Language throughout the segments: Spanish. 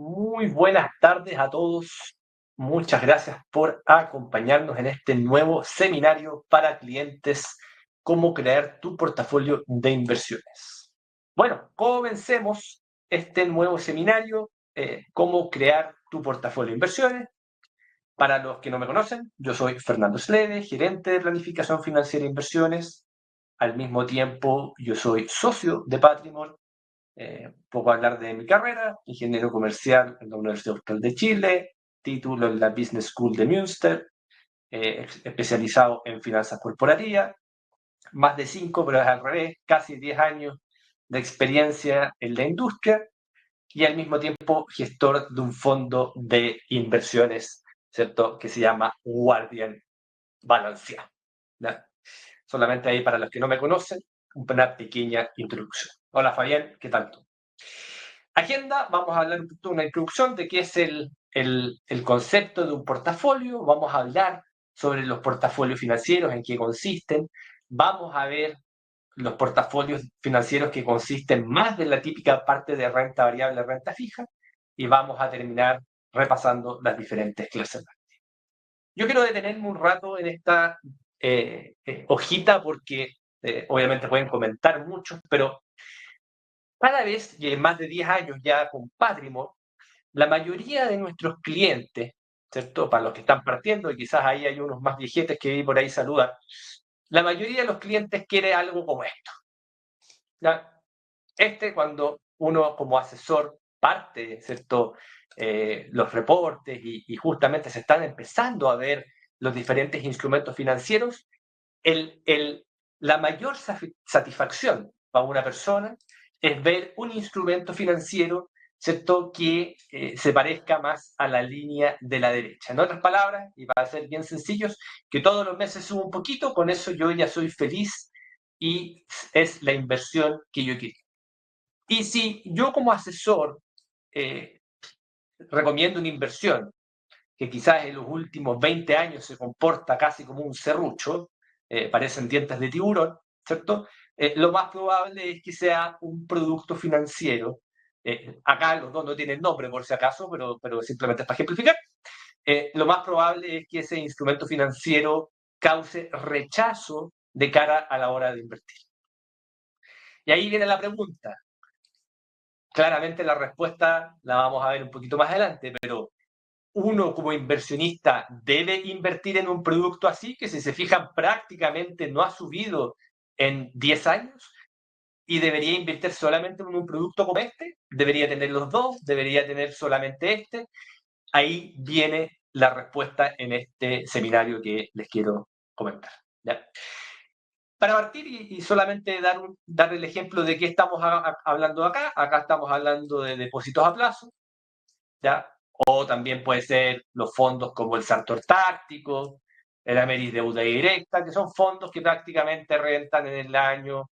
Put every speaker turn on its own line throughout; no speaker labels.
Muy buenas tardes a todos. Muchas gracias por acompañarnos en este nuevo seminario para clientes, cómo crear tu portafolio de inversiones. Bueno, comencemos este nuevo seminario, cómo crear tu portafolio de inversiones. Para los que no me conocen, yo soy Fernando Slede, gerente de planificación financiera e inversiones. Al mismo tiempo, yo soy socio de Patrimon. Poco hablar de mi carrera: ingeniero comercial en la Universidad Austral de Chile, título en la Business School de Münster, especializado en finanzas corporativas, más de 5, pero es al revés, casi 10 años de experiencia en la industria y al mismo tiempo gestor de un fondo de inversiones, ¿cierto?, que se llama Guardian Balancia. ¿Ya? Solamente ahí, para los que no me conocen, una pequeña introducción. Hola Fabián, ¿qué tal tú? Agenda: vamos a hablar de una introducción de qué es el concepto de un portafolio, vamos a hablar sobre los portafolios financieros, en qué consisten, vamos a ver los portafolios financieros que consisten más de la típica parte de renta variable, renta fija, y vamos a terminar repasando las diferentes clases. Yo quiero detenerme un rato en esta hojita porque obviamente pueden comentar muchos, pero cada vez, y en más de 10 años ya con Patrimon, la mayoría de nuestros clientes, ¿cierto?, para los que están partiendo, y quizás ahí hay unos más viejetes que vi por ahí saludar, la mayoría de los clientes quiere algo como esto. ¿Ya? Cuando uno como asesor parte, ¿cierto?, los reportes y justamente se están empezando a ver los diferentes instrumentos financieros, la mayor satisfacción para una persona es ver un instrumento financiero, ¿cierto?, que se parezca más a la línea de la derecha. En otras palabras, y para ser bien sencillos, que todos los meses subo un poquito, con eso yo ya soy feliz y es la inversión que yo quiero. Y si yo como asesor eh, recomiendo una inversión que quizás en los últimos 20 años se comporta casi como un serrucho, parecen dientes de tiburón, ¿cierto? Lo más probable es que sea un producto financiero. Acá los dos no tienen nombre por si acaso, pero simplemente es para ejemplificar. Lo más probable es que ese instrumento financiero cause rechazo de cara a la hora de invertir. Y ahí viene la pregunta. Claramente la respuesta la vamos a ver un poquito más adelante, pero uno como inversionista debe invertir en un producto así, que si se fijan prácticamente no ha subido en 10 años, y debería invertir solamente en un producto como este, debería tener los dos, debería tener solamente este. Ahí viene la respuesta en este seminario que les quiero comentar. ¿Ya? Para partir y solamente dar el ejemplo de qué estamos hablando acá estamos hablando de depósitos a plazo, ¿ya? O también puede ser los fondos como el Sartor Táctico, el Ameris Deuda Directa, que son fondos que prácticamente rentan en el año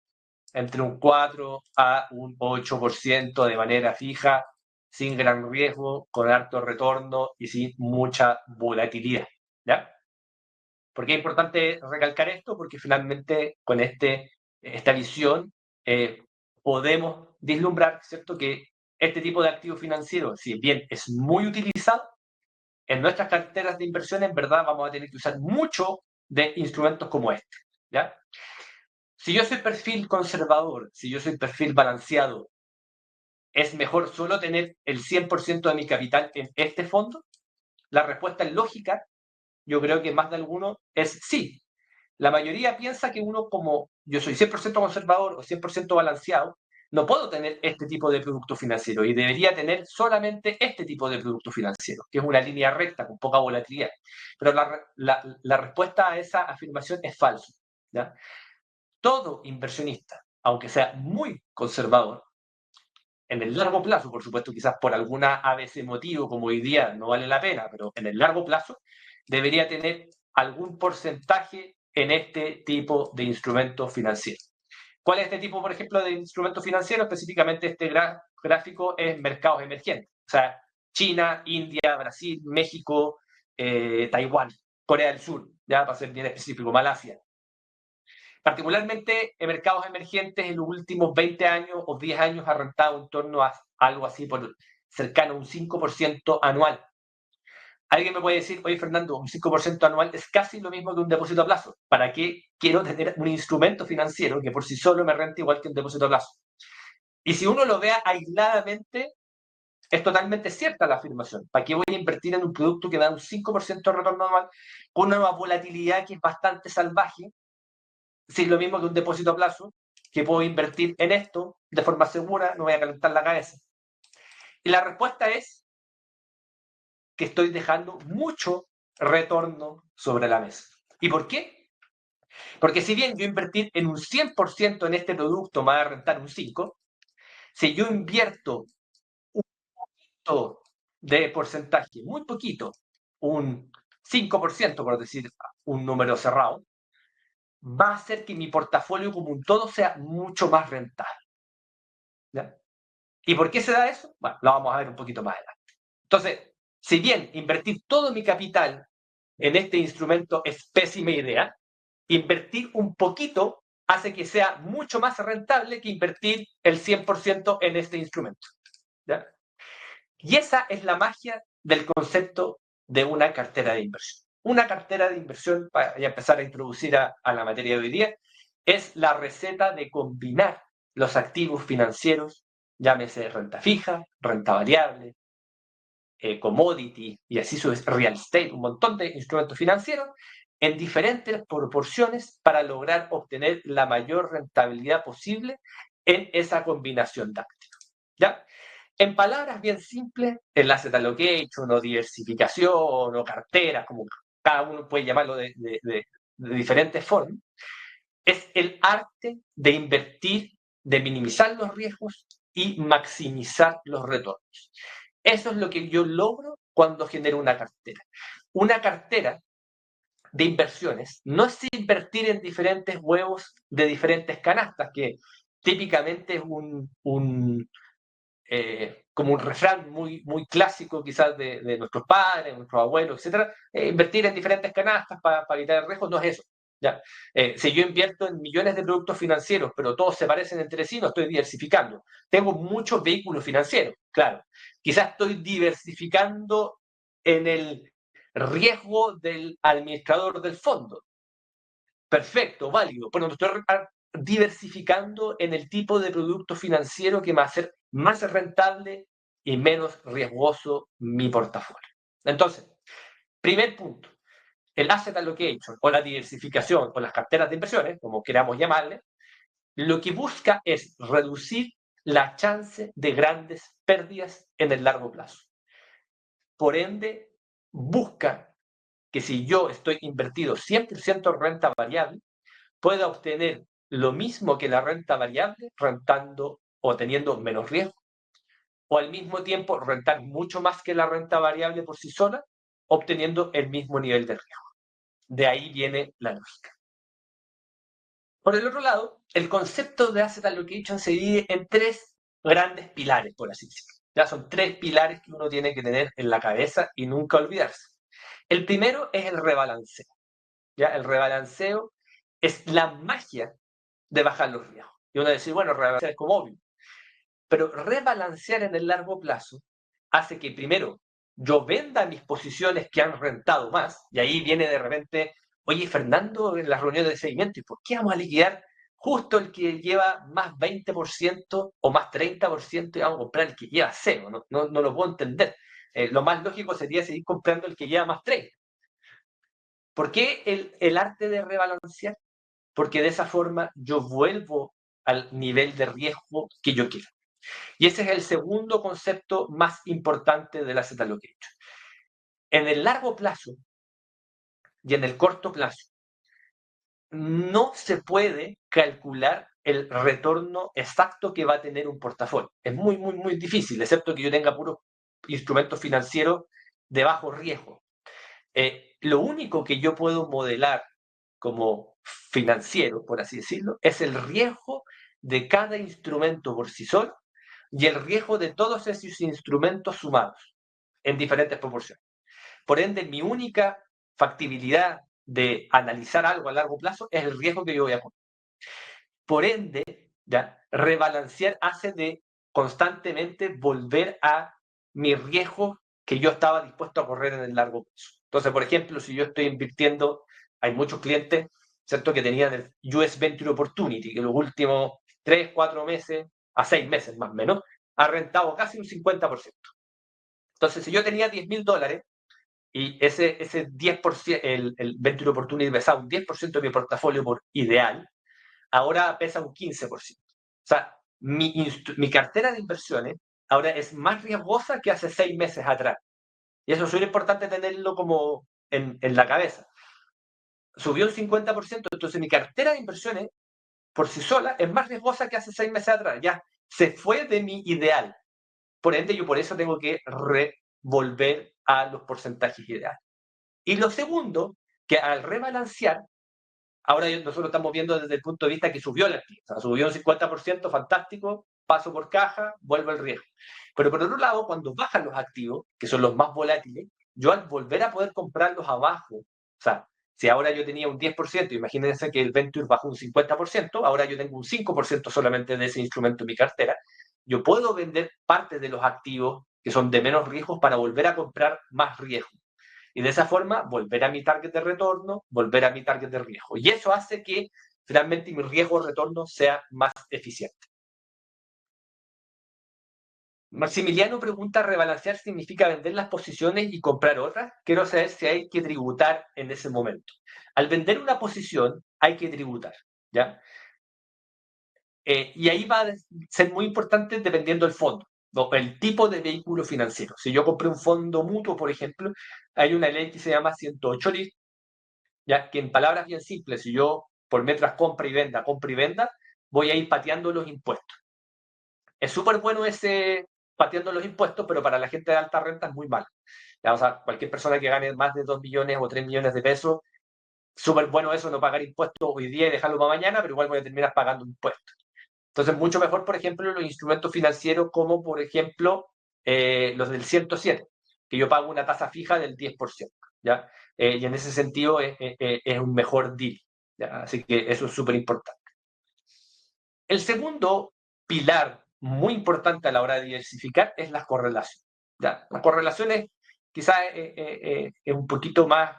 entre un 4 a un 8% de manera fija, sin gran riesgo, con alto retorno y sin mucha volatilidad. ¿Ya? ¿Por qué es importante recalcar esto? Porque finalmente con esta visión podemos vislumbrar, ¿cierto?, que este tipo de activo financiero, si bien es muy utilizado, en nuestras carteras de inversión, en verdad vamos a tener que usar mucho de instrumentos como este. ¿Ya? Si yo soy perfil conservador, si yo soy perfil balanceado, ¿es mejor solo tener el 100% de mi capital en este fondo? La respuesta es lógica. Yo creo que más de alguno es sí. La mayoría piensa que uno, como yo soy 100% conservador o 100% balanceado, no puedo tener este tipo de producto financiero y debería tener solamente este tipo de producto financiero, que es una línea recta con poca volatilidad. Pero la respuesta a esa afirmación es falsa. ¿Ya? Todo inversionista, aunque sea muy conservador, en el largo plazo, por supuesto, quizás por alguna ABC motivo como hoy día no vale la pena, pero en el largo plazo debería tener algún porcentaje en este tipo de instrumentos financieros. ¿Cuál es este tipo, por ejemplo, de instrumento financiero? Específicamente este gráfico es mercados emergentes, o sea, China, India, Brasil, México, Taiwán, Corea del Sur, ya para ser bien específico, Malasia. Particularmente en mercados emergentes, en los últimos 20 años o 10 años ha rentado en torno a algo así por cercano a un 5% anual. Alguien me puede decir, oye Fernando, un 5% anual es casi lo mismo que un depósito a plazo. ¿Para qué quiero tener un instrumento financiero que por sí solo me rente igual que un depósito a plazo? Y si uno lo vea aisladamente, es totalmente cierta la afirmación. ¿Para qué voy a invertir en un producto que da un 5% de retorno anual con una volatilidad que es bastante salvaje? Si es lo mismo que un depósito a plazo, que puedo invertir en esto de forma segura, no voy a calentar la cabeza. Y la respuesta es que estoy dejando mucho retorno sobre la mesa. ¿Y por qué? Porque si bien yo invertir en un 100% en este producto me va a rentar un 5%, si yo invierto un poquito de porcentaje, muy poquito, un 5%, por decir un número cerrado, va a hacer que mi portafolio como un todo sea mucho más rentable. ¿Ya? ¿Y por qué se da eso? Bueno, lo vamos a ver un poquito más adelante. Entonces, si bien invertir todo mi capital en este instrumento es pésima idea, invertir un poquito hace que sea mucho más rentable que invertir el 100% en este instrumento. ¿Ya? Y esa es la magia del concepto de una cartera de inversión. Una cartera de inversión, para ya empezar a introducir a la materia de hoy día, es la receta de combinar los activos financieros, llámese renta fija, renta variable, commodity y así su real estate, un montón de instrumentos financieros, en diferentes proporciones para lograr obtener la mayor rentabilidad posible en esa combinación de activos. ¿Ya? En palabras bien simples, el asset allocation o diversificación o cartera, como cada uno puede llamarlo de diferentes formas, es el arte de invertir, de minimizar los riesgos y maximizar los retornos. Eso es lo que yo logro cuando genero una cartera. Una cartera de inversiones no es invertir en diferentes huevos de diferentes canastas, que típicamente es como un refrán muy clásico quizás de nuestros padres, nuestros abuelos, etc. Invertir en diferentes canastas para evitar el riesgo no es eso. ¿Ya? Si yo invierto en millones de productos financieros, pero todos se parecen entre sí, no estoy diversificando. Tengo muchos vehículos financieros, claro. Quizás estoy diversificando en el riesgo del administrador del fondo. Perfecto, válido. Pero no estoy diversificando en el tipo de producto financiero que me va a hacer más rentable y menos riesgoso mi portafolio. Entonces, primer punto, el asset allocation o la diversificación o las carteras de inversiones, como queramos llamarle, lo que busca es reducir la chance de grandes pérdidas en el largo plazo. Por ende, busca que si yo estoy invertido 100% en renta variable, pueda obtener lo mismo que la renta variable rentando o teniendo menos riesgo, o al mismo tiempo rentar mucho más que la renta variable por sí sola, obteniendo el mismo nivel de riesgo. De ahí viene la lógica. Por el otro lado, el concepto de asset allocation se divide en tres grandes pilares, por así decirlo. Ya son tres pilares que uno tiene que tener en la cabeza y nunca olvidarse. El primero es el rebalanceo. ¿Ya? El rebalanceo es la magia de bajar los riesgos. Y uno dice, bueno, rebalancear es como obvio. Pero rebalancear en el largo plazo hace que primero yo venda mis posiciones que han rentado más, y ahí viene de repente, oye, Fernando, en las reuniones de seguimiento, ¿y por qué vamos a liquidar justo el que lleva más 20% o más 30% y vamos a comprar el que lleva cero? No lo puedo entender. Lo más lógico sería seguir comprando el que lleva más 30%. ¿Por qué el arte de rebalancear? Porque de esa forma yo vuelvo al nivel de riesgo que yo quiero. Y ese es el segundo concepto más importante de la asset allocation. En el largo plazo y en el corto plazo, no se puede calcular el retorno exacto que va a tener un portafolio. Es muy difícil, excepto que yo tenga puros instrumentos financieros de bajo riesgo. Lo único que yo puedo modelar como financiero, por así decirlo, es el riesgo de cada instrumento por sí solo y el riesgo de todos esos instrumentos sumados en diferentes proporciones. Por ende, mi única factibilidad de analizar algo a largo plazo es el riesgo que yo voy a poner. Por ende, ¿ya? Rebalancear hace de constantemente volver a mi riesgo que yo estaba dispuesto a correr en el largo plazo. Entonces, por ejemplo, si yo estoy invirtiendo, hay muchos clientes, ¿cierto?, que tenían el US Venture Opportunity, que los últimos 3, 4 meses, a 6 meses más o menos, ha rentado casi un 50%. Entonces, si yo tenía $10,000 y ese 10%, el Venture Opportunity pesaba un 10% de mi portafolio por ideal, ahora pesa un 15%. O sea, mi cartera de inversiones ahora es más riesgosa que hace 6 meses atrás. Y eso es muy importante tenerlo como en la cabeza. Subió un 50%, entonces mi cartera de inversiones por sí sola es más riesgosa que hace 6 meses atrás. Ya se fue de mi ideal. Por ende, yo por eso tengo que volver a los porcentajes ideales. Y lo segundo, que al rebalancear, ahora nosotros estamos viendo desde el punto de vista que subió el activo. O sea, subió un 50%, fantástico, paso por caja, vuelvo al riesgo. Pero por otro lado, cuando bajan los activos, que son los más volátiles, yo al volver a poder comprarlos abajo, o sea, si ahora yo tenía un 10%, imagínense que el Venture bajó un 50%, ahora yo tengo un 5% solamente de ese instrumento en mi cartera, yo puedo vender parte de los activos que son de menos riesgos para volver a comprar más riesgo. Y de esa forma volver a mi target de retorno, volver a mi target de riesgo. Y eso hace que finalmente mi riesgo de retorno sea más eficiente. Maximiliano pregunta, ¿rebalancear significa vender las posiciones y comprar otras? Quiero saber si hay que tributar en ese momento. Al vender una posición hay que tributar, ¿ya? Y ahí va a ser muy importante dependiendo del fondo, ¿no? El tipo de vehículo financiero. Si yo compré un fondo mutuo, por ejemplo, hay una ley que se llama 108 LIS, ya que en palabras bien simples, si yo por mientras compra y venda, voy a ir pateando los impuestos. Es súper bueno ese pateando los impuestos, pero para la gente de alta renta es muy malo. Ya, o sea, cualquier persona que gane más de 2 millones o 3 millones de pesos, súper bueno eso, no pagar impuestos hoy día y dejarlo para mañana, pero igual voy a terminar pagando impuestos. Entonces, mucho mejor, por ejemplo, los instrumentos financieros como, por ejemplo, los del 107, que yo pago una tasa fija del 10%, ¿ya? Y en ese sentido es un mejor deal, ¿ya? Así que eso es súper importante. El segundo pilar muy importante a la hora de diversificar es las correlaciones, ¿ya? Las correlaciones quizás es un poquito más,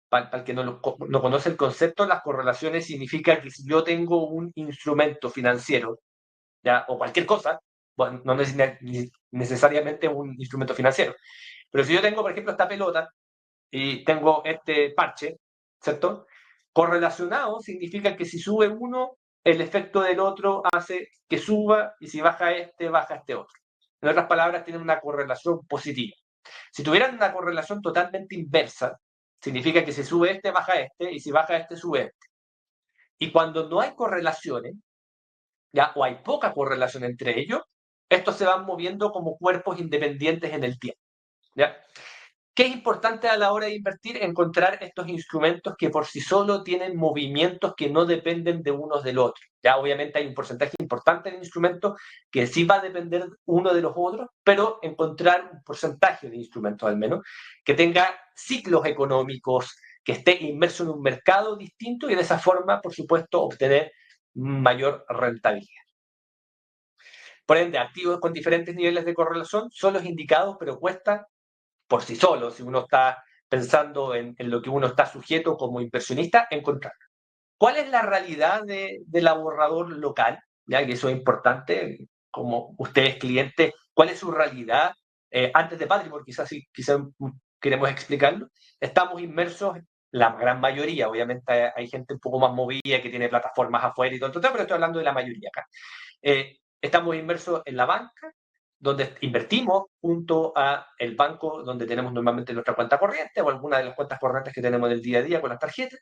para el que no conoce el concepto, las correlaciones significa que si yo tengo un instrumento financiero, ¿ya? O cualquier cosa, bueno, no necesariamente un instrumento financiero, pero si yo tengo, por ejemplo, esta pelota y tengo este parche, ¿cierto? Correlacionado significa que si sube uno, el efecto del otro hace que suba, y si baja este otro. En otras palabras, tienen una correlación positiva. Si tuvieran una correlación totalmente inversa, significa que si sube este, baja este, y si baja este, sube este. Y cuando no hay correlaciones, ¿ya? O hay poca correlación entre ellos, estos se van moviendo como cuerpos independientes en el tiempo, ¿ya? ¿Qué es importante a la hora de invertir? Encontrar estos instrumentos que por sí solos tienen movimientos que no dependen de unos del otro. Ya obviamente hay un porcentaje importante de instrumentos que sí va a depender uno de los otros, pero encontrar un porcentaje de instrumentos al menos que tenga ciclos económicos, que esté inmerso en un mercado distinto y de esa forma, por supuesto, obtener mayor rentabilidad. Por ende, activos con diferentes niveles de correlación son los indicados, pero cuesta por sí solo, si uno está pensando en lo que uno está sujeto como inversionista, encontrar. ¿Cuál es la realidad del ahorrador local? Ya que eso es importante, como ustedes clientes, ¿cuál es su realidad? Antes de Patrimony, quizás queremos explicarlo. Estamos inmersos, la gran mayoría, obviamente hay gente un poco más movida que tiene plataformas afuera y todo, pero estoy hablando de la mayoría acá. Estamos inmersos en la banca, donde invertimos junto a el banco donde tenemos normalmente nuestra cuenta corriente o alguna de las cuentas corrientes que tenemos del día a día con las tarjetas.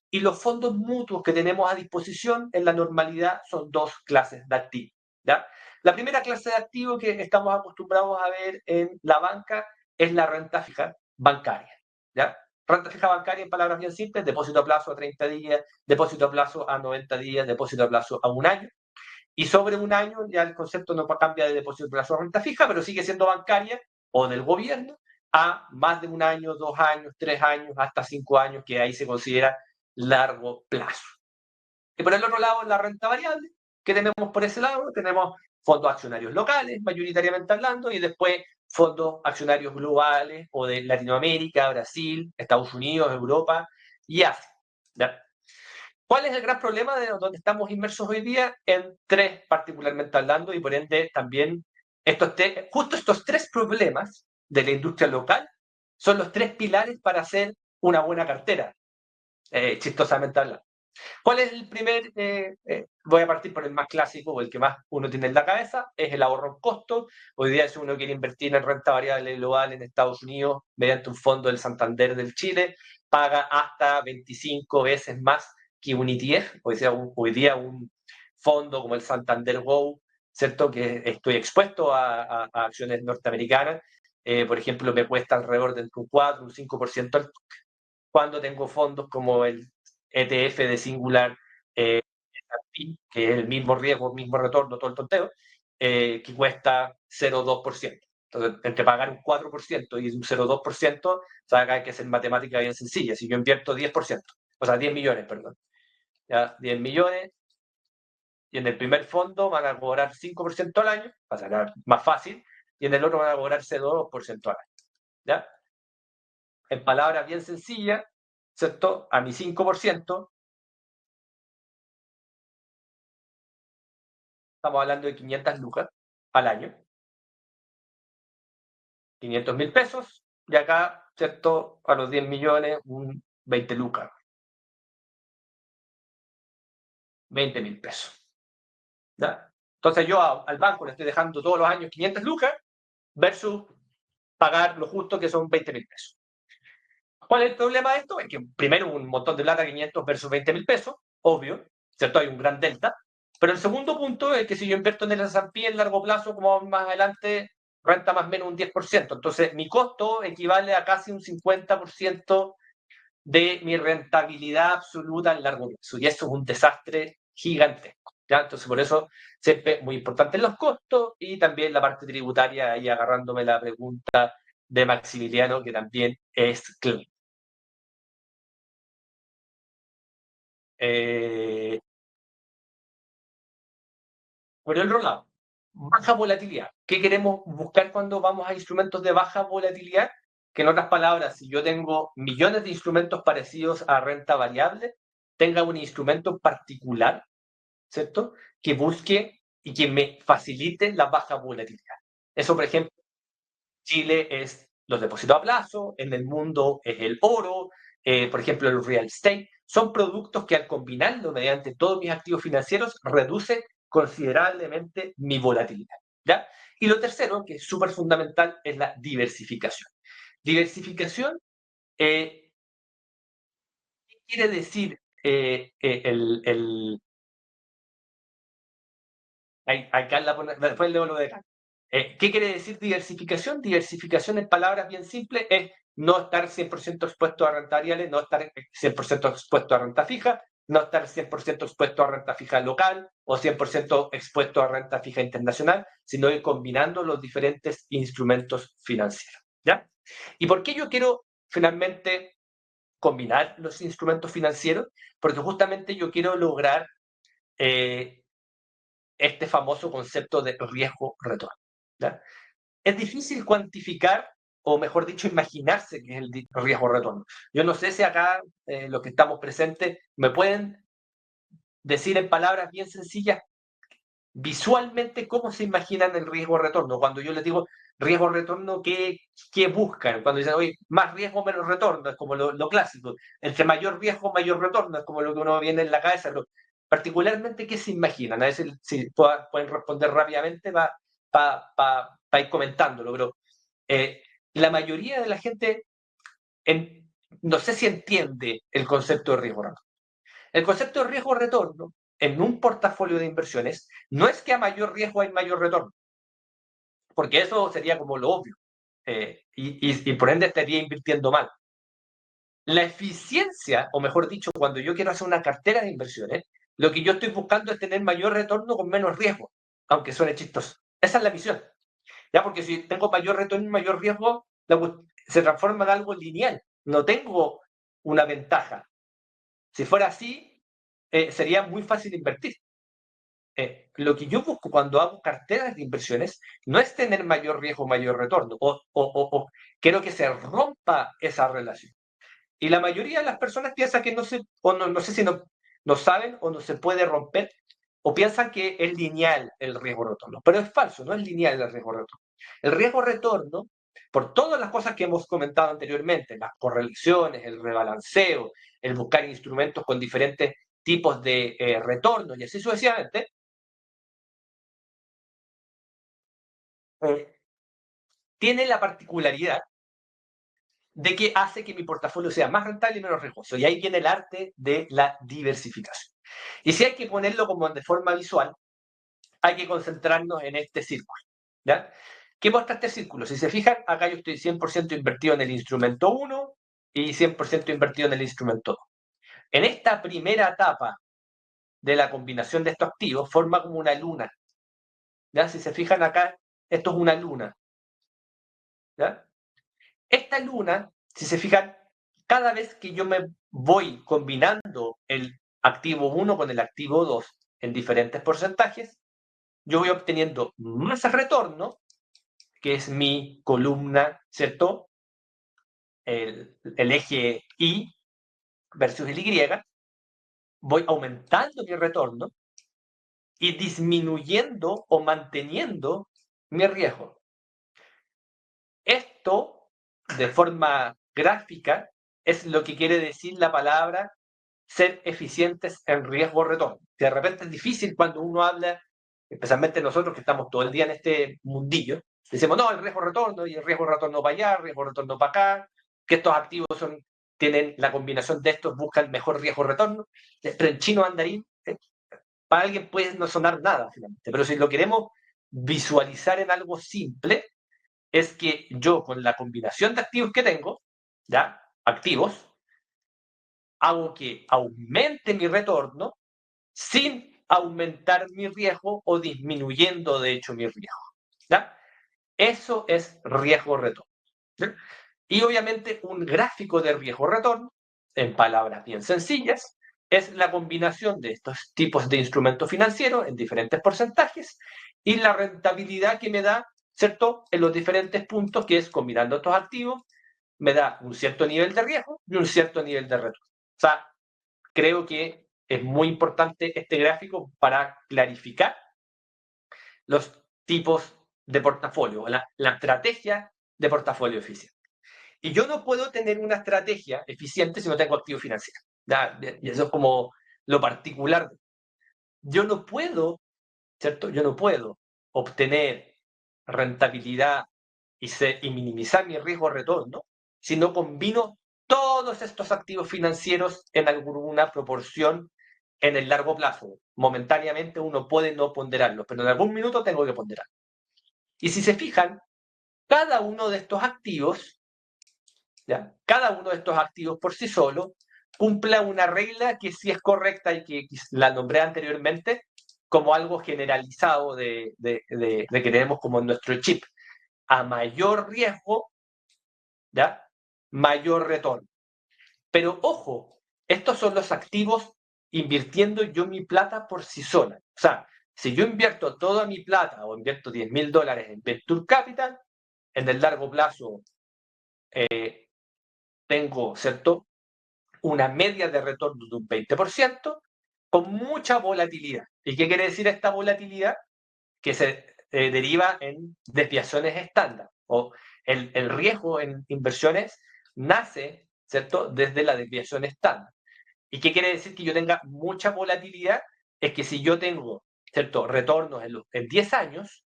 Y los fondos mutuos que tenemos a disposición en la normalidad son dos clases de activos, ¿ya? La primera clase de activo que estamos acostumbrados a ver en la banca es la renta fija bancaria, ¿ya? Renta fija bancaria, en palabras bien simples, depósito a plazo a 30 días, depósito a plazo a 90 días, depósito a plazo a un año. Y sobre un año ya el concepto no cambia de depósito de plazo a renta fija, pero sigue siendo bancaria o del gobierno a más de un año, 2 años, 3 años, hasta 5 años, que ahí se considera largo plazo. Y por el otro lado, la renta variable, que tenemos por ese lado, tenemos fondos accionarios locales, mayoritariamente hablando, y después fondos accionarios globales o de Latinoamérica, Brasil, Estados Unidos, Europa y Asia. ¿Ya? ¿Cuál es el gran problema de donde estamos inmersos hoy día? En tres particularmente hablando, y por ende también justo estos tres problemas de la industria local son los tres pilares para hacer una buena cartera, chistosamente hablando. ¿Cuál es el primer? Voy a partir por el más clásico, o el que más uno tiene en la cabeza, es el ahorro en costo. Hoy día, si uno quiere invertir en renta variable global en Estados Unidos mediante un fondo del Santander del Chile, paga hasta 25 veces más que un ETF. Hoy día un fondo como el Santander Go, ¿cierto? Que estoy expuesto a acciones norteamericanas, por ejemplo, me cuesta alrededor del un 4, un 5% cuando tengo fondos como el ETF de Singular, que es el mismo riesgo, mismo retorno, todo el tonteo, que cuesta 0,2%. Entonces, entre pagar un 4% y un 0,2%, o sea, acá hay que hacer matemática bien sencilla. Si yo invierto 10%, o sea, 10 millones, perdón, ¿ya? 10 millones, y en el primer fondo van a cobrar 5% al año, va a ser más fácil, y en el otro van a cobrar 0,2% al año, ¿ya? En palabras bien sencillas, ¿cierto? A mi 5%, estamos hablando de 500 lucas al año, 500.000 pesos, y acá, ¿cierto? A los 10 millones, un 20 lucas, 20.000 pesos. ¿Ya? Entonces yo al banco le estoy dejando todos los años 500 lucas versus pagar lo justo que son 20.000 pesos. ¿Cuál es el problema de esto? Es que primero un montón de plata, 500 versus 20.000 pesos, obvio, ¿cierto? Hay un gran delta. Pero el segundo punto es que si yo invierto en el S&P en largo plazo, como más adelante, renta más o menos un 10%. Entonces, mi costo equivale a casi un 50% de mi rentabilidad absoluta en largo plazo. Y eso es un desastre gigantesco. ¿Ya? Entonces, por eso, siempre muy importante los costos y también la parte tributaria, ahí agarrándome la pregunta de Maximiliano, que también es clave. Eh, por el otro lado, baja volatilidad. ¿Qué queremos buscar cuando vamos a instrumentos de baja volatilidad? Que en otras palabras, si yo tengo millones de instrumentos parecidos a renta variable, tenga un instrumento particular, ¿cierto? Que busque y que me facilite la baja volatilidad. Eso, por ejemplo, Chile es los depósitos a plazo, en el mundo es el oro, por ejemplo, el real estate. Son productos que al combinarlo mediante todos mis activos financieros reduce considerablemente mi volatilidad. ¿Ya? Y lo tercero, que es súper fundamental, es la diversificación. Diversificación, ¿qué quiere decir acá después leo lo de acá. ¿Qué quiere decir diversificación? Diversificación, en palabras bien simples, es no estar 100% expuesto a renta variable, no estar 100% expuesto a renta fija, no estar 100% expuesto a renta fija local o 100% expuesto a renta fija internacional, sino ir combinando los diferentes instrumentos financieros. ¿Ya? ¿Y por qué yo quiero finalmente combinar los instrumentos financieros? Porque justamente yo quiero lograr este famoso concepto de riesgo-retorno. Es difícil cuantificar, o mejor dicho, imaginarse qué es el riesgo-retorno. Yo no sé si acá los que estamos presentes me pueden decir en palabras bien sencillas visualmente cómo se imaginan el riesgo-retorno. Cuando yo les digo riesgo-retorno, ¿qué buscan? Cuando dicen, oye, más riesgo, menos retorno, es como lo clásico. Entre mayor riesgo, mayor retorno, es como lo que uno viene en la cabeza. Pero particularmente, ¿qué se imaginan? A ver si pueden responder rápidamente para ir comentándolo. Pero la mayoría de la gente, no sé si entiende el concepto de riesgo-retorno. El concepto de riesgo-retorno en un portafolio de inversiones no es que a mayor riesgo hay mayor retorno, porque eso sería como lo obvio, y por ende estaría invirtiendo mal. La eficiencia, o mejor dicho, cuando yo quiero hacer una cartera de inversiones, lo que yo estoy buscando es tener mayor retorno con menos riesgo, aunque suene chistoso. Esa es la misión. ¿Ya? Porque si tengo mayor retorno y mayor riesgo, se transforma en algo lineal. No tengo una ventaja. Si fuera así, sería muy fácil invertir. lo que yo busco cuando hago carteras de inversiones no es tener mayor riesgo, mayor retorno, o quiero que se rompa esa relación. Y la mayoría de las personas piensa que no se, o no, no sé si no saben o no se puede romper, o piensan que es lineal el riesgo retorno. Pero es falso, no es lineal el riesgo retorno. El riesgo retorno, por todas las cosas que hemos comentado anteriormente, las correlaciones, el rebalanceo, el buscar instrumentos con diferentes tipos de retorno y así sucesivamente, eh, tiene la particularidad de que hace que mi portafolio sea más rentable y menos riesgoso. Y ahí viene el arte de la diversificación. Y si hay que ponerlo como de forma visual, hay que concentrarnos en este círculo. ¿Ya? ¿Qué muestra este círculo? Si se fijan, acá yo estoy 100% invertido en el instrumento 1 y 100% invertido en el instrumento 2. En esta primera etapa de la combinación de estos activos, forma como una luna. ¿Ya? Si se fijan acá, esto es una luna. ¿Ya? Esta luna, si se fijan, cada vez que yo me voy combinando el activo 1 con el activo 2 en diferentes porcentajes, yo voy obteniendo más retorno, que es mi columna, ¿cierto? El eje Y versus el Y, voy aumentando mi retorno y disminuyendo o manteniendo mi riesgo. Esto, de forma gráfica, es lo que quiere decir la palabra ser eficientes en riesgo-retorno. Que de repente es difícil cuando uno habla, especialmente nosotros que estamos todo el día en este mundillo, decimos, no, el riesgo-retorno y el riesgo-retorno para allá, el riesgo-retorno para acá, que estos activos tienen la combinación de estos, buscan el mejor riesgo-retorno, pero en chino mandarín, para alguien puede no sonar nada, finalmente, pero si lo queremos visualizar en algo simple, es que yo con la combinación de activos que tengo, ¿ya? Activos, hago que aumente mi retorno sin aumentar mi riesgo o disminuyendo, de hecho, mi riesgo. ¿Ya? Eso es riesgo-retorno. ¿Ya? Y obviamente un gráfico de riesgo-retorno, en palabras bien sencillas, es la combinación de estos tipos de instrumentos financieros en diferentes porcentajes y la rentabilidad que me da, ¿cierto?, en los diferentes puntos, que es combinando estos activos, me da un cierto nivel de riesgo y un cierto nivel de retorno. O sea, creo que es muy importante este gráfico para clarificar los tipos de portafolio, la estrategia de portafolio eficiente. Y yo no puedo tener una estrategia eficiente si no tengo activo financiero. Y eso es como lo particular. Yo no puedo, ¿cierto? Yo no puedo obtener rentabilidad y minimizar mi riesgo de retorno si no combino todos estos activos financieros en alguna proporción en el largo plazo. Momentáneamente uno puede no ponderarlo, pero en algún minuto tengo que ponderar. Y si se fijan, cada uno de estos activos, ¿ya? Cada uno de estos activos por sí solo cumple una regla que sí es correcta y que la nombré anteriormente como algo generalizado de que tenemos como en nuestro chip. A mayor riesgo, ¿ya? Mayor retorno. Pero ojo, estos son los activos invirtiendo yo mi plata por sí sola. O sea, si yo invierto toda mi plata o invierto $10,000 en Venture Capital, en el largo plazo tengo, ¿cierto?, una media de retorno de un 20% con mucha volatilidad. ¿Y qué quiere decir esta volatilidad? Que se deriva en desviaciones estándar. O el riesgo en inversiones nace, ¿cierto?, desde la desviación estándar. ¿Y qué quiere decir que yo tenga mucha volatilidad? Es que si yo tengo, ¿cierto?, retornos en 10 años,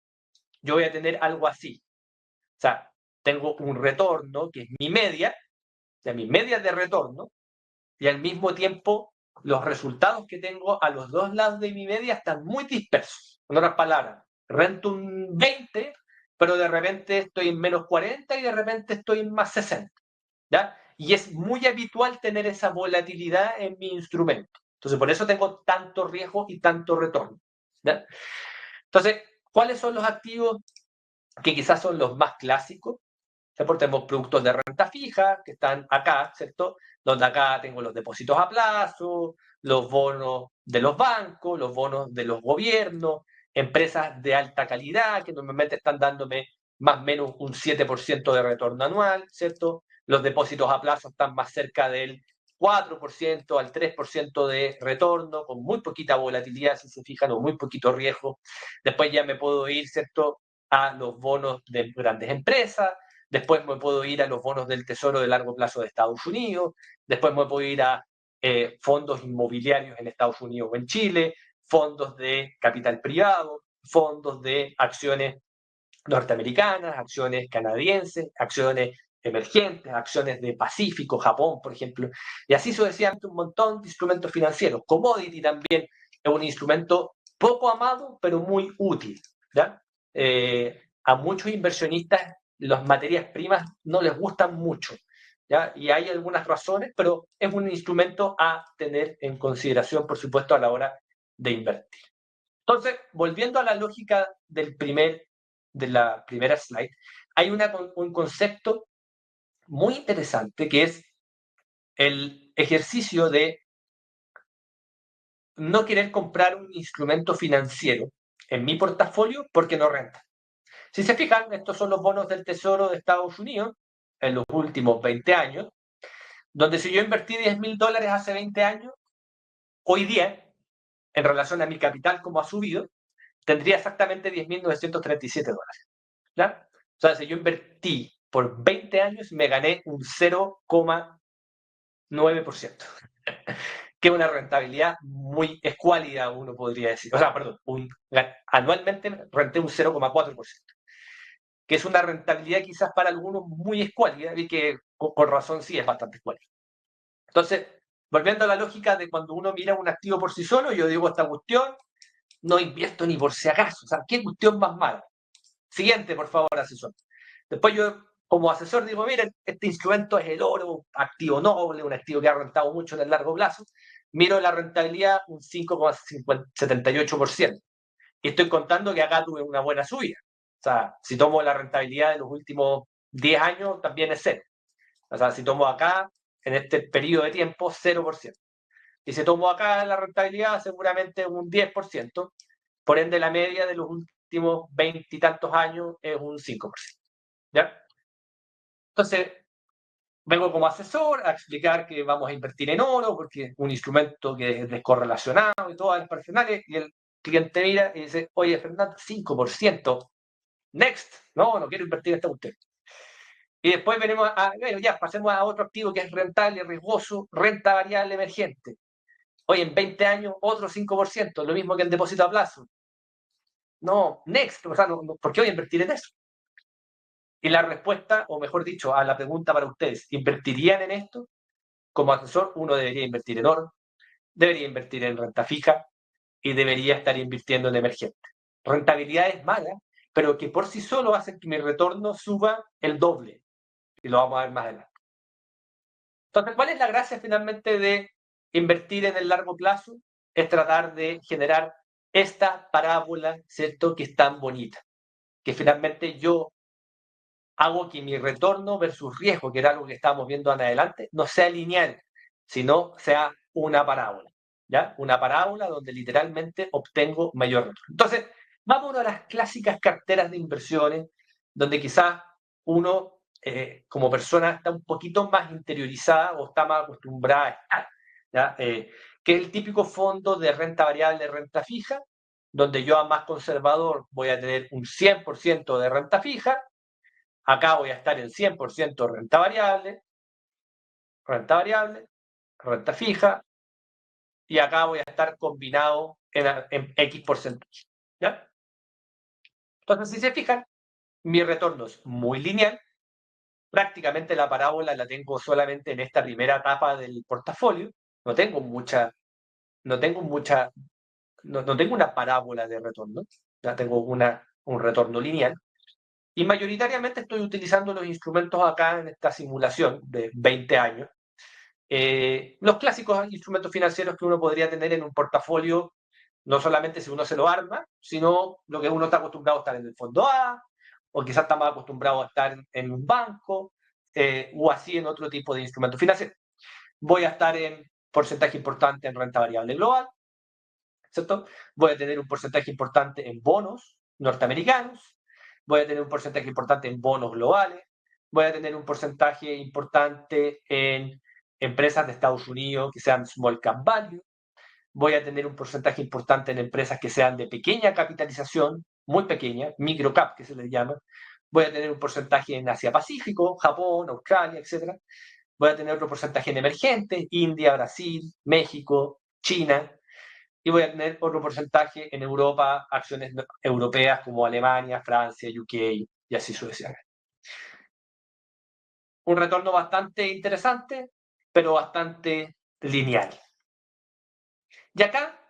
yo voy a tener algo así. O sea, tengo un retorno que es mi media, de mis medias de retorno, y al mismo tiempo los resultados que tengo a los dos lados de mi media están muy dispersos. En otras palabras, rento un 20, pero de repente estoy en menos 40 y de repente estoy en más 60. ¿Ya? Y es muy habitual tener esa volatilidad en mi instrumento. Entonces, por eso tengo tanto riesgo y tanto retorno. ¿Ya? Entonces, ¿cuáles son los activos que quizás son los más clásicos? Tenemos productos de renta fija que están acá, ¿cierto? Donde acá tengo los depósitos a plazo, los bonos de los bancos, los bonos de los gobiernos, empresas de alta calidad que normalmente están dándome más o menos un 7% de retorno anual, ¿cierto? Los depósitos a plazo están más cerca del 4% al 3% de retorno, con muy poquita volatilidad, si se fijan, o muy poquito riesgo. Después ya me puedo ir, ¿cierto?, a los bonos de grandes empresas, después me puedo ir a los bonos del Tesoro de largo plazo de Estados Unidos, después me puedo ir a fondos inmobiliarios en Estados Unidos o en Chile, fondos de capital privado, fondos de acciones norteamericanas, acciones canadienses, acciones emergentes, acciones de Pacífico, Japón, por ejemplo, y así sucesivamente un montón de instrumentos financieros. Commodity también es un instrumento poco amado, pero muy útil, ¿ya? A muchos inversionistas las materias primas no les gustan mucho, ¿ya? Y hay algunas razones, pero es un instrumento a tener en consideración, por supuesto, a la hora de invertir. Entonces, volviendo a la lógica de la primera slide, hay un concepto muy interesante que es el ejercicio de no querer comprar un instrumento financiero en mi portafolio porque no renta. Si se fijan, estos son los bonos del Tesoro de Estados Unidos en los últimos 20 años, donde si yo invertí $10,000 hace 20 años, hoy día, en relación a mi capital como ha subido, tendría exactamente $10,937. ¿Ya? O sea, si yo invertí por 20 años, me gané un 0,9%, que es una rentabilidad muy escuálida, uno podría decir. O sea, perdón, anualmente renté un 0,4%, que es una rentabilidad quizás para algunos muy escuálida y que con razón sí es bastante escuálida. Entonces, volviendo a la lógica de cuando uno mira un activo por sí solo, yo digo, esta cuestión no invierto ni por si acaso. O sea, ¿qué cuestión más mala? Siguiente, por favor, asesor. Después yo, como asesor, digo, miren, este instrumento es el oro, activo noble, un activo que ha rentado mucho en el largo plazo. Miro la rentabilidad, un 5,78%. Y estoy contando que acá tuve una buena subida. O sea, si tomo la rentabilidad de los últimos 10 años, también es cero. O sea, si tomo acá, en este periodo de tiempo, 0%. Y si tomo acá la rentabilidad, seguramente un 10%. Por ende, la media de los últimos 20 y tantos años es un 5%. ¿Ya? Entonces, vengo como asesor a explicar que vamos a invertir en oro, porque es un instrumento que es descorrelacionado y todas las personales, y el cliente mira y dice, oye, Fernando, 5%, next, no quiero invertir en esta usted. Y después venimos bueno, ya, pasemos a otro activo que es rentable, riesgoso, renta variable emergente. Oye, en 20 años, otro 5%, lo mismo que el depósito a plazo. No, next, o sea, ¿por qué voy a invertir en eso? Y la respuesta, o mejor dicho, a la pregunta para ustedes, ¿invertirían en esto? Como asesor, uno debería invertir en oro, debería invertir en renta fija y debería estar invirtiendo en emergente. Rentabilidades malas, pero que por sí solo hacen que mi retorno suba el doble. Y lo vamos a ver más adelante. Entonces, ¿cuál es la gracia finalmente de invertir en el largo plazo? Es tratar de generar esta parábola, ¿cierto?, que es tan bonita. Que finalmente yo hago que mi retorno versus riesgo, que era algo que estábamos viendo en adelante, no sea lineal, sino sea una parábola, ¿ya? Una parábola donde literalmente obtengo mayor retorno. Entonces, vamos a las clásicas carteras de inversiones, donde quizás uno, como persona, está un poquito más interiorizada o está más acostumbrada a estar, ¿ya? Que es el típico fondo de renta variable, renta fija, donde yo a más conservador voy a tener un 100% de renta fija. Acá voy a estar en 100% renta variable, renta fija, y acá voy a estar combinado en X porcentaje. ¿Ya? Entonces, si se fijan, mi retorno es muy lineal. Prácticamente la parábola la tengo solamente en esta primera etapa del portafolio. No tengo no tengo una parábola de retorno. Ya tengo un retorno lineal. Y mayoritariamente estoy utilizando los instrumentos acá en esta simulación de 20 años. Los clásicos instrumentos financieros que uno podría tener en un portafolio, no solamente si uno se lo arma, sino lo que uno está acostumbrado a estar en el fondo A, o quizás está más acostumbrado a estar en un banco, o así en otro tipo de instrumentos financieros. Voy a estar en porcentaje importante en renta variable global, ¿cierto? Voy a tener un porcentaje importante en bonos norteamericanos, voy a tener un porcentaje importante en bonos globales, voy a tener un porcentaje importante en empresas de Estados Unidos que sean small cap value, voy a tener un porcentaje importante en empresas que sean de pequeña capitalización, muy pequeña, micro cap que se les llama, voy a tener un porcentaje en Asia-Pacífico, Japón, Australia, etc. Voy a tener otro porcentaje en emergentes, India, Brasil, México, China, y voy a tener otro porcentaje en Europa, acciones europeas como Alemania, Francia, UK y así sucesivamente. Un retorno bastante interesante, pero bastante lineal. Y acá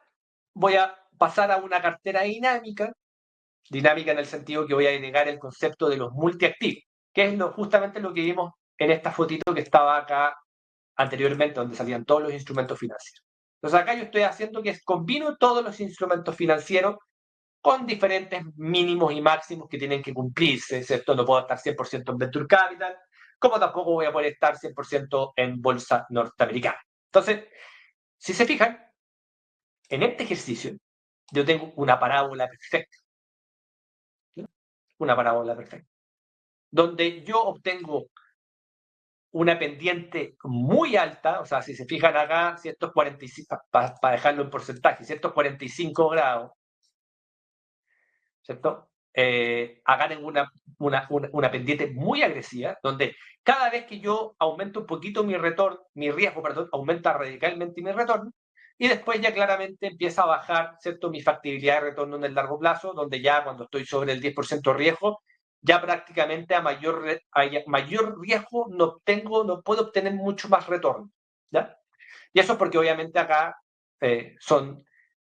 voy a pasar a una cartera dinámica en el sentido que voy a agregar el concepto de los multiactivos, que es justamente lo que vimos en esta fotito que estaba acá anteriormente, donde salían todos los instrumentos financieros. Entonces acá yo estoy haciendo que combino todos los instrumentos financieros con diferentes mínimos y máximos que tienen que cumplirse, ¿cierto? No puedo estar 100% en Venture Capital, como tampoco voy a poder estar 100% en bolsa norteamericana. Entonces, si se fijan, en este ejercicio yo tengo una parábola perfecta. Una parábola perfecta. Donde yo obtengo una pendiente muy alta, o sea, si se fijan acá, 145, para dejarlo en porcentaje, 145 grados, ¿cierto? Acá tengo una pendiente muy agresiva, donde cada vez que yo aumento un poquito mi riesgo, aumenta radicalmente mi retorno, y después ya claramente empieza a bajar, ¿cierto?, mi factibilidad de retorno en el largo plazo, donde ya cuando estoy sobre el 10% de riesgo, ya prácticamente a mayor riesgo no puedo obtener mucho más retorno, ¿ya? Y eso porque obviamente acá son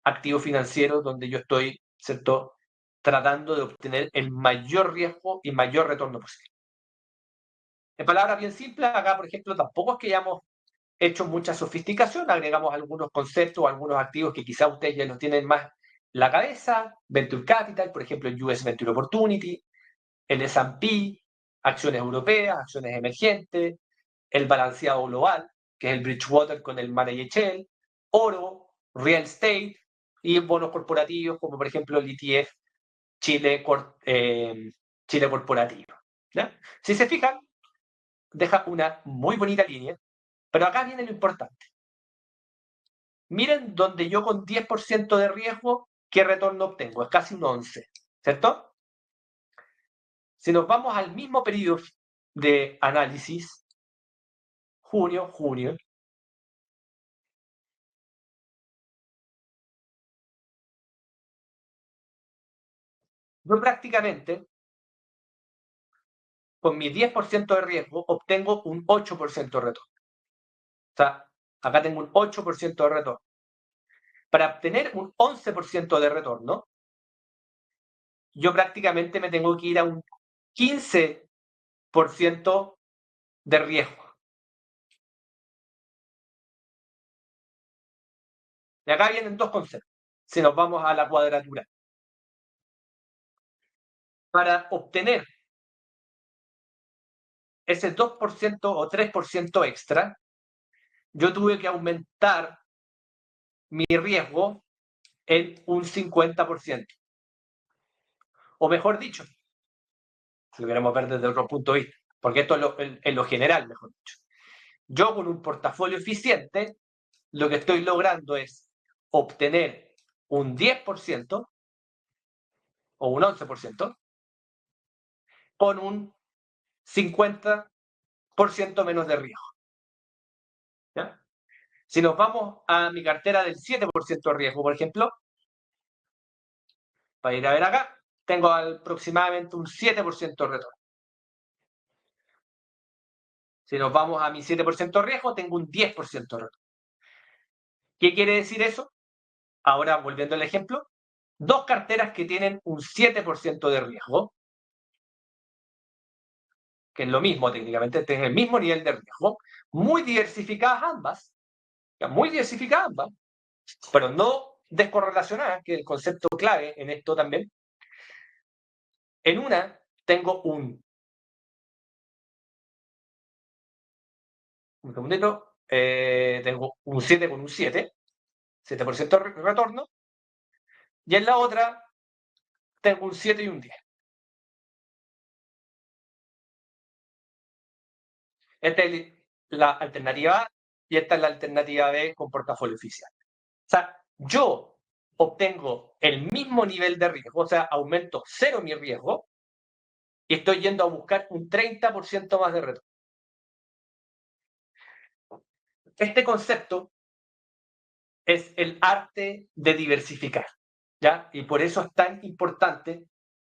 activos financieros donde yo estoy, ¿cierto?, tratando de obtener el mayor riesgo y mayor retorno posible. En palabras bien simples, acá, por ejemplo, tampoco es que hayamos hecho mucha sofisticación, agregamos algunos conceptos, algunos activos que quizá ustedes ya los tienen más en la cabeza, Venture Capital, por ejemplo, el US Venture Opportunity, el S&P, acciones europeas, acciones emergentes, el balanceado global, que es el Bridgewater con el Money Excel, oro, real estate y bonos corporativos, como por ejemplo el ETF Chile Corporativo. ¿Ya? Si se fijan, deja una muy bonita línea, pero acá viene lo importante. Miren donde yo con 10% de riesgo, ¿qué retorno obtengo? Es casi un 11, ¿cierto? Si nos vamos al mismo periodo de análisis, junio, yo prácticamente, con mi 10% de riesgo, obtengo un 8% de retorno. O sea, acá tengo un 8% de retorno. Para obtener un 11% de retorno, yo prácticamente me tengo que ir a un 15% de riesgo. Y acá vienen dos conceptos. Si nos vamos a la cuadratura. Para obtener ese 2% o 3% extra, yo tuve que aumentar mi riesgo en un 50%. O mejor dicho, si lo queremos ver desde otro punto de vista, porque esto es en lo general, mejor dicho. Yo con un portafolio eficiente, lo que estoy logrando es obtener un 10% o un 11% con un 50% menos de riesgo. ¿Ya? Si nos vamos a mi cartera del 7% de riesgo, por ejemplo, para ir a ver acá, tengo aproximadamente un 7% de retorno. Si nos vamos a mi 7% de riesgo, tengo un 10% de retorno. ¿Qué quiere decir eso? Ahora, volviendo al ejemplo, dos carteras que tienen un 7% de riesgo, que es lo mismo técnicamente, tienen el mismo nivel de riesgo, muy diversificadas ambas, pero no descorrelacionadas, que es el concepto clave en esto también. En una tengo un segundito, tengo un 7 con un 7% de retorno, y en la otra tengo un 7 y un 10. Esta es la alternativa A y esta es la alternativa B con portafolio oficial. O sea, yo obtengo el mismo nivel de riesgo, o sea, aumento cero mi riesgo y estoy yendo a buscar un 30% más de retorno. Este concepto es el arte de diversificar, ¿ya? Y por eso es tan importante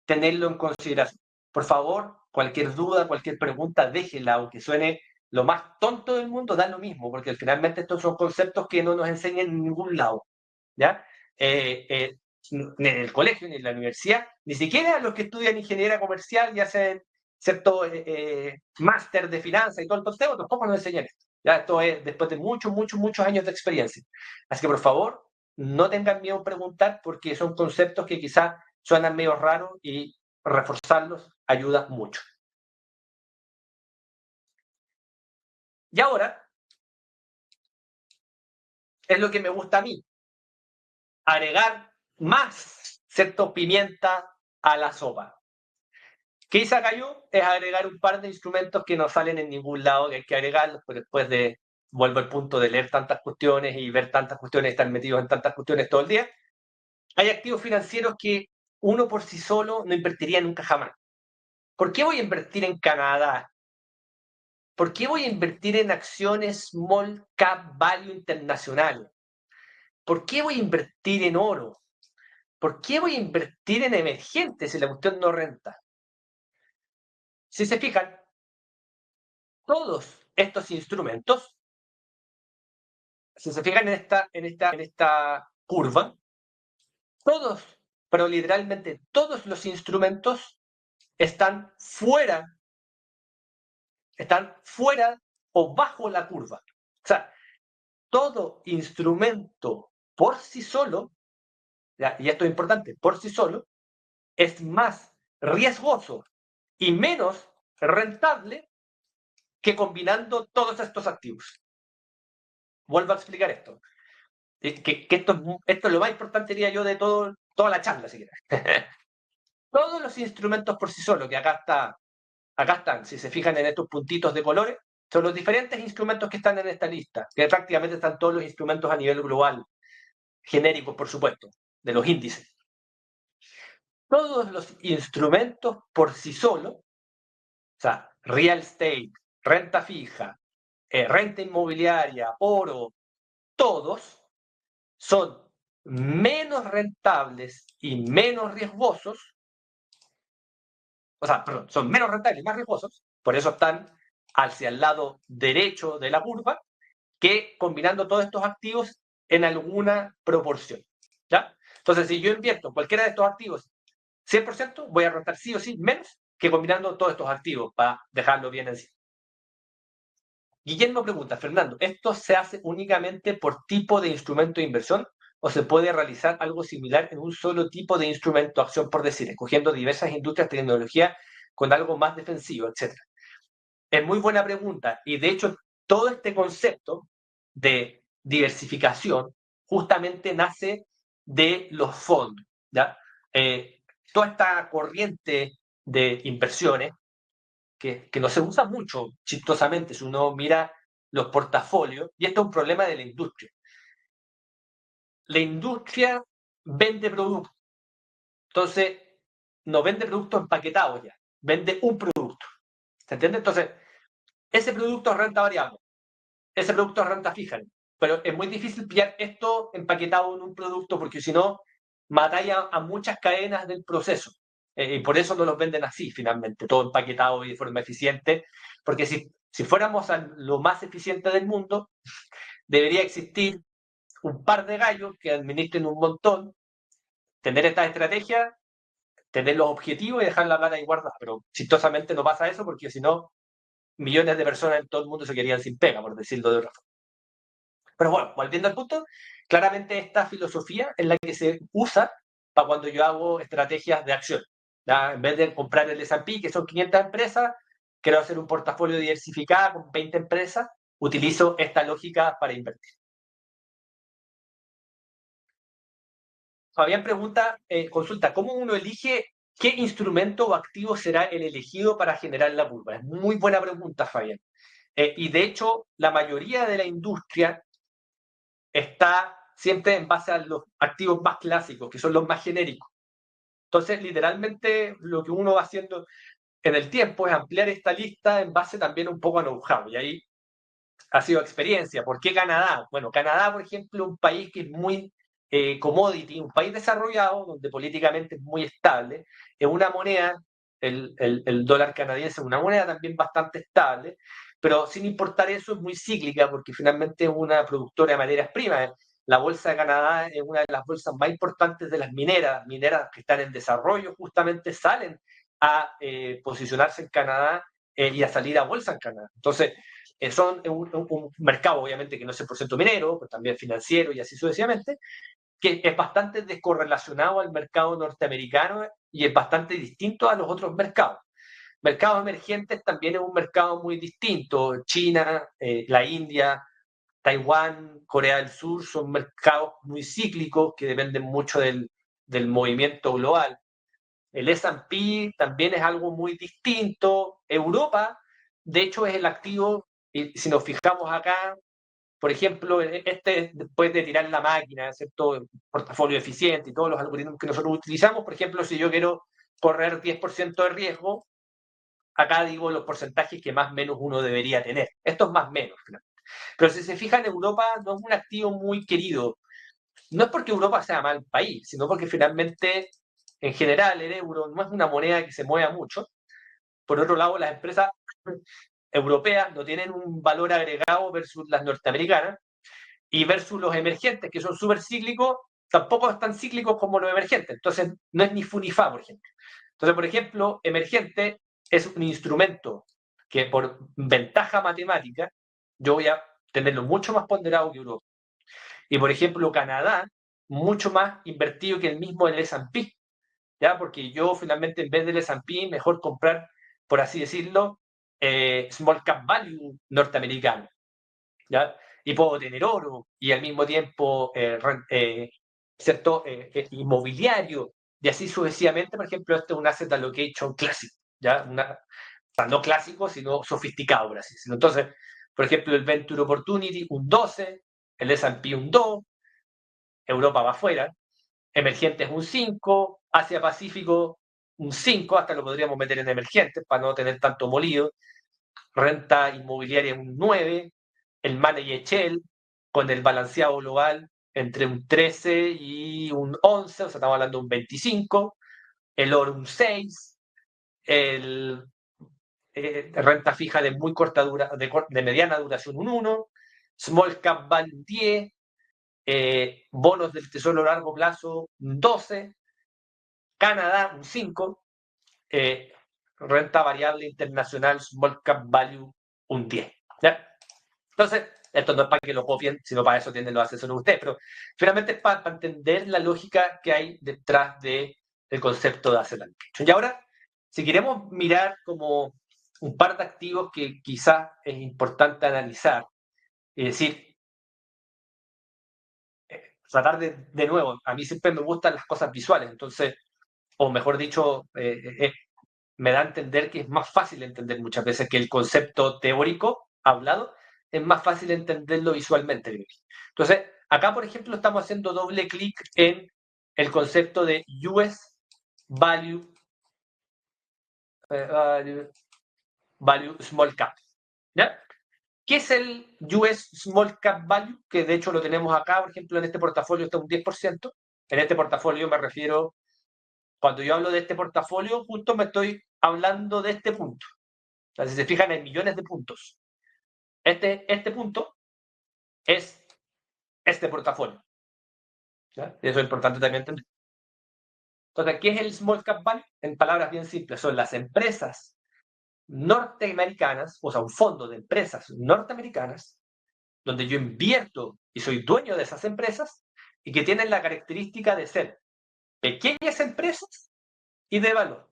tenerlo en consideración. Por favor, cualquier duda, cualquier pregunta, déjela, aunque suene lo más tonto del mundo, da lo mismo, porque finalmente estos son conceptos que no nos enseñan en ningún lado, ¿ya? Ni en el colegio, ni en la universidad, ni siquiera los que estudian ingeniería comercial y hacen cierto máster de finanzas y todo el concepto, tampoco nos enseñan esto. Ya, esto es después de muchos, muchos, muchos años de experiencia. Así que, por favor, no tengan miedo a preguntar porque son conceptos que quizás suenan medio raros y reforzarlos ayuda mucho. Y ahora es lo que me gusta a mí, agregar más, ¿cierto?, pimienta a la sopa. ¿Qué hice acá yo? Es agregar un par de instrumentos que no salen en ningún lado, que hay que agregarlos, pero después de, vuelvo al punto de leer tantas cuestiones y ver tantas cuestiones, estar metidos en tantas cuestiones todo el día, hay activos financieros que uno por sí solo no invertiría nunca jamás. ¿Por qué voy a invertir en Canadá? ¿Por qué voy a invertir en acciones small cap value internacional? ¿Por qué voy a invertir en oro? ¿Por qué voy a invertir en emergentes si la cuestión no renta? Si se fijan, todos estos instrumentos, si se fijan en esta curva, todos, pero literalmente todos los instrumentos están fuera o bajo la curva. O sea, todo instrumento por sí solo, y esto es importante, por sí solo, es más riesgoso y menos rentable que combinando todos estos activos. Vuelvo a explicar esto. Que esto es lo más importante, diría yo, de toda la charla, si quieres. Todos los instrumentos por sí solos, que acá están, si se fijan en estos puntitos de colores, son los diferentes instrumentos que están en esta lista, que prácticamente están todos los instrumentos a nivel global, genéricos, por supuesto, de los índices. Todos los instrumentos por sí solos, o sea, real estate, renta fija, renta inmobiliaria, oro, todos son menos rentables y menos riesgosos, o sea, perdón, son menos rentables y más riesgosos, por eso están hacia el lado derecho de la curva, que combinando todos estos activos en alguna proporción. ¿Ya? Entonces, si yo invierto en cualquiera de estos activos 100%, voy a rentar sí o sí menos que combinando todos estos activos para dejarlo bien encima. Guillermo pregunta, Fernando, ¿esto se hace únicamente por tipo de instrumento de inversión o se puede realizar algo similar en un solo tipo de instrumento de acción, por decir, escogiendo diversas industrias, tecnología con algo más defensivo, etcétera? Es muy buena pregunta y de hecho todo este concepto de diversificación justamente nace de los fondos, ¿ya? Toda esta corriente de inversiones que no se usa mucho, chistosamente, si uno mira los portafolios, y esto es un problema de la industria. La industria vende productos, entonces no vende productos empaquetados ya, vende un producto. ¿Se entiende? Entonces, ese producto es renta variable, ese producto es renta fija, pero es muy difícil pillar esto empaquetado en un producto porque si no, matáis a muchas cadenas del proceso. Y por eso no los venden así, finalmente, todo empaquetado y de forma eficiente, porque si fuéramos a lo más eficiente del mundo, debería existir un par de gallos que administren un montón, tener estas estrategias, tener los objetivos y dejar la plata ahí guardada. Pero chistosamente no pasa eso porque si no, millones de personas en todo el mundo se quedarían sin pega, por decirlo de otra forma. Pero bueno, volviendo al punto, claramente esta filosofía es la que se usa para cuando yo hago estrategias de acción. ¿Ya? En vez de comprar el S&P, que son 500 empresas, quiero hacer un portafolio diversificado con 20 empresas, utilizo esta lógica para invertir. Fabián pregunta, consulta, ¿cómo uno elige qué instrumento o activo será el elegido para generar la curva? Es muy buena pregunta, Fabián. Y de hecho, la mayoría de la industria está siempre en base a los activos más clásicos, que son los más genéricos. Entonces, literalmente, lo que uno va haciendo en el tiempo es ampliar esta lista en base también un poco a know-how. Y ahí ha sido experiencia. ¿Por qué Canadá? Bueno, Canadá, por ejemplo, es un país que es muy commodity, un país desarrollado, donde políticamente es muy estable, es una moneda, el dólar canadiense es una moneda también bastante estable, pero sin importar eso es muy cíclica porque finalmente es una productora de materias primas. La bolsa de Canadá es una de las bolsas más importantes de las mineras que están en desarrollo justamente salen a posicionarse en Canadá y a salir a bolsa en Canadá. Entonces, son un mercado, obviamente, que no es 100% minero, pero también financiero y así sucesivamente, que es bastante descorrelacionado al mercado norteamericano y es bastante distinto a los otros mercados. Mercados emergentes también es un mercado muy distinto. China, la India, Taiwán, Corea del Sur son mercados muy cíclicos que dependen mucho del movimiento global. El S&P también es algo muy distinto. Europa, de hecho, es el activo, y si nos fijamos acá, por ejemplo, después de tirar la máquina, ¿cierto? El portafolio eficiente y todos los algoritmos que nosotros utilizamos, por ejemplo, si yo quiero correr 10% de riesgo, acá digo los porcentajes que más o menos uno debería tener. Esto es más o menos. Pero si se fijan, Europa no es un activo muy querido. No es porque Europa sea mal país, sino porque finalmente, en general, el euro no es una moneda que se mueva mucho. Por otro lado, las empresas europeas no tienen un valor agregado versus las norteamericanas y versus los emergentes, que son súper cíclicos, tampoco es tan cíclicos como los emergentes. Entonces, no es ni fu ni fa, por ejemplo. Entonces, por ejemplo, emergente es un instrumento que por ventaja matemática yo voy a tenerlo mucho más ponderado que Europa. Y, por ejemplo, Canadá, mucho más invertido que el mismo del S&P, ¿ya? Porque yo finalmente en vez del S&P, mejor comprar, por así decirlo, small cap value norteamericano, ¿ya? Y puedo tener oro y al mismo tiempo, ¿cierto? Inmobiliario y así sucesivamente. Por ejemplo, este es un asset allocation clásico, ¿ya? O sea, no clásico, sino sofisticado, por así decirlo. Entonces, por ejemplo, el Venture Opportunity un 12, el S&P un 2, Europa va afuera, emergentes un 5, Asia Pacífico un 5, hasta lo podríamos meter en emergentes para no tener tanto molido, renta inmobiliaria un 9, el Managed Shell con el balanceado global entre un 13 y un 11, o sea, estamos hablando de un 25, el oro un 6, el renta fija de muy corta duración, de mediana duración un 1, small cap value 10, bonos del tesoro a largo plazo un 12, Canadá un 5, renta variable internacional small cap value un 10. ¿Ya? Entonces, esto no es para que lo copien, sino para eso tienen los asesores ustedes, pero finalmente es para entender la lógica que hay detrás del concepto de asset allocation. Y ahora, si queremos mirar como un par de activos que quizás es importante analizar, es decir, tratar de nuevo, a mí siempre me gustan las cosas visuales, entonces, o mejor dicho, me da a entender que es más fácil entender muchas veces que el concepto teórico hablado es más fácil entenderlo visualmente. Entonces, acá, por ejemplo, estamos haciendo doble clic en el concepto de US Value, value Small Cap. ¿Ya? ¿Qué es el US Small Cap Value? Que de hecho lo tenemos acá, por ejemplo, en este portafolio está un 10%. En este portafolio me refiero, cuando yo hablo de este portafolio, justo me estoy hablando de este punto. O sea, si se fijan, hay millones de puntos. Este punto es este portafolio. ¿Ya? Eso es importante también entender. Entonces, ¿qué es el Small Cap Value? En palabras bien simples, son las empresas norteamericanas, o sea, un fondo de empresas norteamericanas, donde yo invierto y soy dueño de esas empresas y que tienen la característica de ser pequeñas empresas y de valor.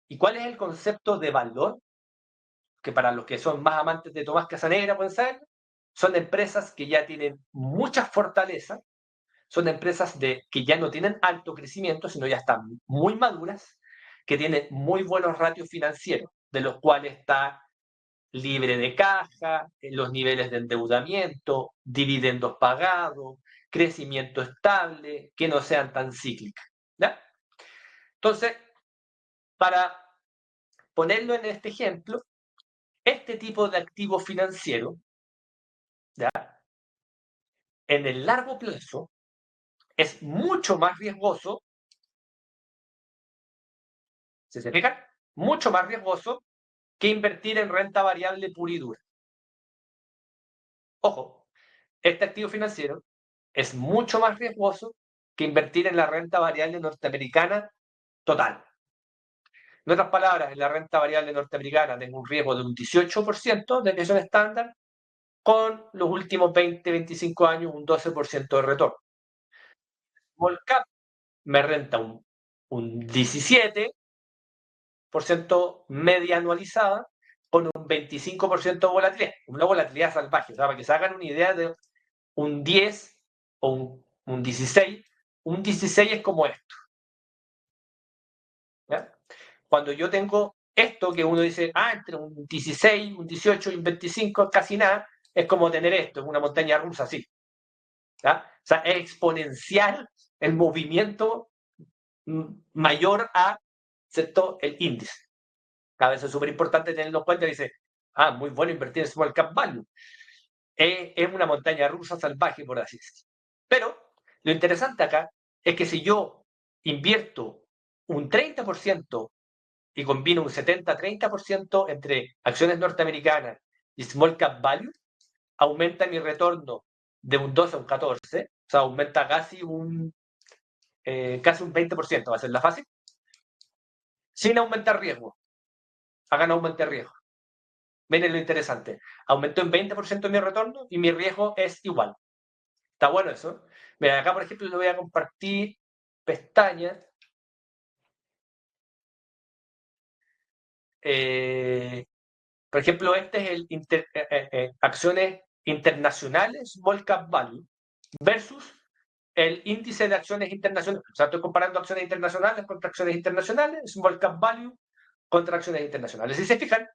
¿Y cuál es el concepto de valor? Que para los que son más amantes de Tomás Casanegra pueden saber, son empresas que ya tienen mucha fortaleza, son empresas que ya no tienen alto crecimiento, sino ya están muy maduras, que tienen muy buenos ratios financieros, de los cuales está libre de caja, los niveles de endeudamiento, dividendos pagados, crecimiento estable, que no sean tan cíclicas. ¿Ya? Entonces, para ponerlo en este ejemplo, este tipo de activo financiero, ¿ya?, en el largo plazo, es mucho más riesgoso, ¿se fijan? Mucho más riesgoso que invertir en renta variable pura y dura. Ojo, este activo financiero es mucho más riesgoso que invertir en la renta variable norteamericana total. En otras palabras, en la renta variable norteamericana tengo un riesgo de un 18% de inflación estándar, con los últimos 20-25 años un 12% de retorno. Small cap me renta un 17% media anualizada, con un 25% de volatilidad. Una volatilidad salvaje. O sea, para que se hagan una idea de un 10 o un 16, un 16 es como esto. ¿Ya? Cuando yo tengo esto, que uno dice, entre un 16, un 18 y un 25 casi nada, es como tener esto, es una montaña rusa así. ¿Ya? O sea, es exponencial el movimiento mayor a, ¿cierto?, el índice. A veces es súper importante tenerlo en cuenta y dice, muy bueno invertir en small cap value. Es una montaña rusa salvaje, por así decirlo. Pero lo interesante acá es que si yo invierto un 30% y combino un 70-30% entre acciones norteamericanas y small cap value, aumenta mi retorno de un 12 a un 14, o sea, aumenta casi un 20%, va a ser la fácil, sin aumentar riesgo. Hagan aumentar riesgo. Miren lo interesante. Aumentó en 20% mi retorno y mi riesgo es igual. Está bueno eso. Mira, acá por ejemplo le voy a compartir pestañas. Por ejemplo, este es el acciones internacionales Small Cap Value versus el índice de acciones internacionales. O sea, estoy comparando acciones internacionales contra acciones internacionales, Small Cap Value contra acciones internacionales. Si se fijan,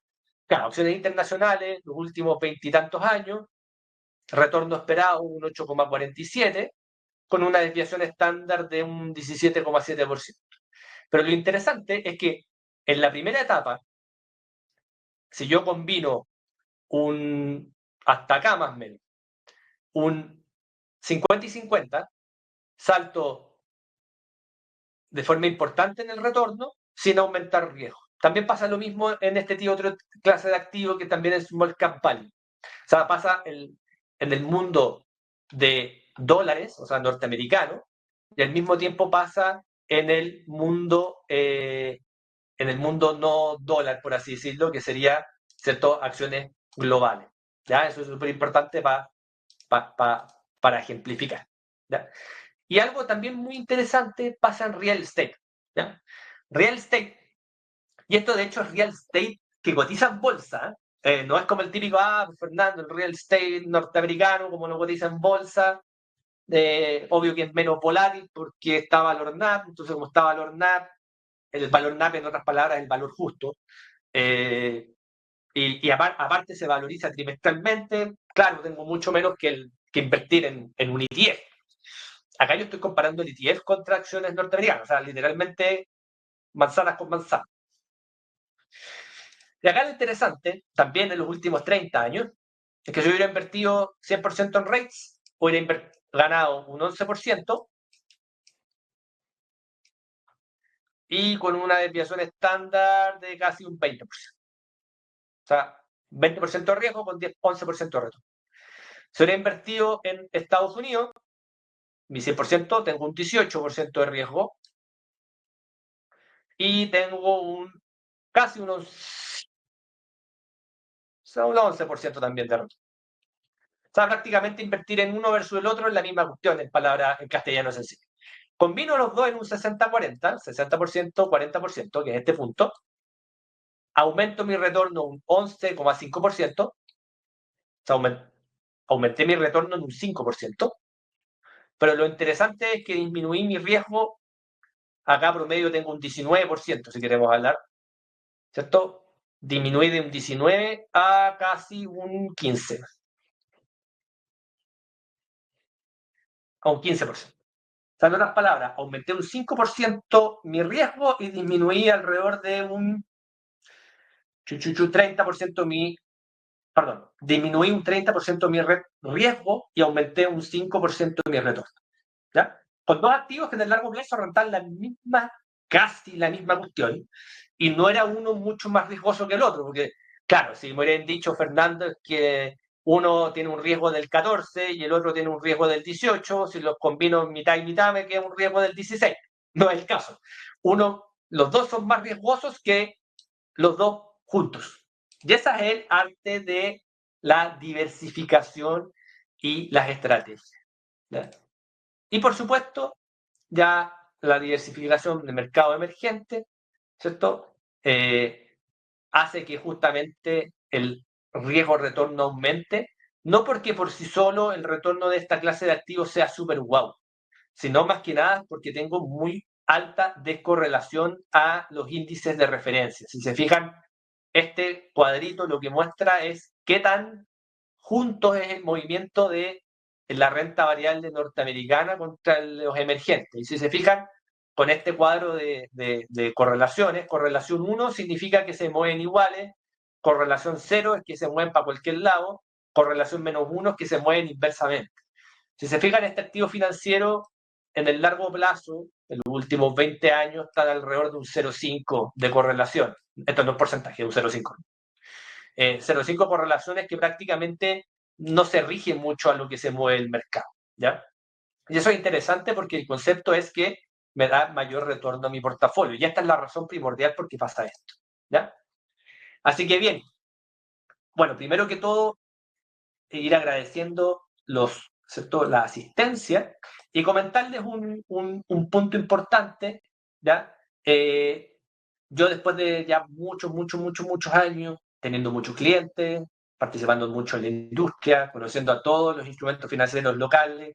claro, acciones internacionales, los últimos 20 y tantos años, retorno esperado un 8,47, con una desviación estándar de un 17,7%. Pero lo interesante es que en la primera etapa, si yo combino hasta acá más o menos, un 50 y 50, salto de forma importante en el retorno sin aumentar riesgo. También pasa lo mismo en este tipo de otra clase de activo que también es small cap value. O sea, pasa en el mundo de dólares, o sea, norteamericano, y al mismo tiempo pasa en el mundo no dólar, por así decirlo, que sería, ¿cierto?, acciones globales. ¿Ya? Eso es súper importante para ejemplificar. ¿Ya? Y algo también muy interesante pasa en real estate. ¿Ya? Real estate, y esto de hecho es real estate que cotiza en bolsa, no es como el típico, Fernando, el real estate norteamericano, como lo cotiza en bolsa, obvio que es menos volátil porque está valor NAP, entonces como está valor NAP, el valor NAP, en otras palabras, es el valor justo, y aparte se valoriza trimestralmente. Claro, tengo mucho menos que invertir en un ETF. Acá yo estoy comparando el ETF contra acciones norteamericanas, o sea, literalmente manzanas con manzanas. Y acá lo interesante, también en los últimos 30 años, es que si yo hubiera invertido 100% en rates, hubiera ganado un 11% y con una desviación estándar de casi un 20%. O sea, 20% de riesgo con 11% de retorno. Si hubiera invertido en Estados Unidos, mi 100%, tengo un 18% de riesgo y tengo casi un 11% también de retorno. O sea, prácticamente invertir en uno versus el otro es la misma cuestión, en palabras en castellano sencillo. Combino los dos en un 60-40, 60%, 40%, que es este punto. Aumento mi retorno un 11,5%. O sea, aumenté mi retorno en un 5%, pero lo interesante es que disminuí mi riesgo. Acá promedio tengo un 19%, si queremos hablar, ¿cierto? Disminuí de un 19 a casi un 15, a un 15%. O sea, en otras palabras, aumenté un 5% mi riesgo y disminuí alrededor de un 30% disminuí un 30% mi riesgo y aumenté un 5% mi retorno. ¿Ya? Con dos activos que en el largo plazo rentan casi la misma cuestión, y no era uno mucho más riesgoso que el otro, porque, claro, si me hubieran dicho, Fernando, que uno tiene un riesgo del 14 y el otro tiene un riesgo del 18, si los combino mitad y mitad me queda un riesgo del 16. No es el caso. Los dos son más riesgosos que los dos juntos. Y esa es el arte de la diversificación y las estrategias. ¿Ya? Y por supuesto, ya la diversificación de mercado emergente, ¿cierto? Hace que justamente el riesgo-retorno aumente, no porque por sí solo el retorno de esta clase de activos sea súper guau, sino más que nada porque tengo muy alta descorrelación a los índices de referencia. Si se fijan, este cuadrito lo que muestra es qué tan juntos es el movimiento de la renta variable norteamericana contra los emergentes. Y si se fijan, con este cuadro de correlaciones, correlación 1 significa que se mueven iguales, correlación 0 es que se mueven para cualquier lado, correlación -1 es que se mueven inversamente. Si se fijan, este activo financiero en el largo plazo, en los últimos 20 años, está alrededor de un 0,5 de correlación. Esto no es porcentaje, es un 0,5. 0,5 correlaciones que prácticamente no se rigen mucho a lo que se mueve el mercado. ¿Ya? Y eso es interesante porque el concepto es que me da mayor retorno a mi portafolio. Y esta es la razón primordial por qué pasa esto. ¿Ya? Así que bien, bueno, primero que todo, ir agradeciendo la asistencia y comentarles un punto importante. ¿Ya? Yo después de ya muchos años, teniendo muchos clientes, participando mucho en la industria, conociendo a todos los instrumentos financieros locales,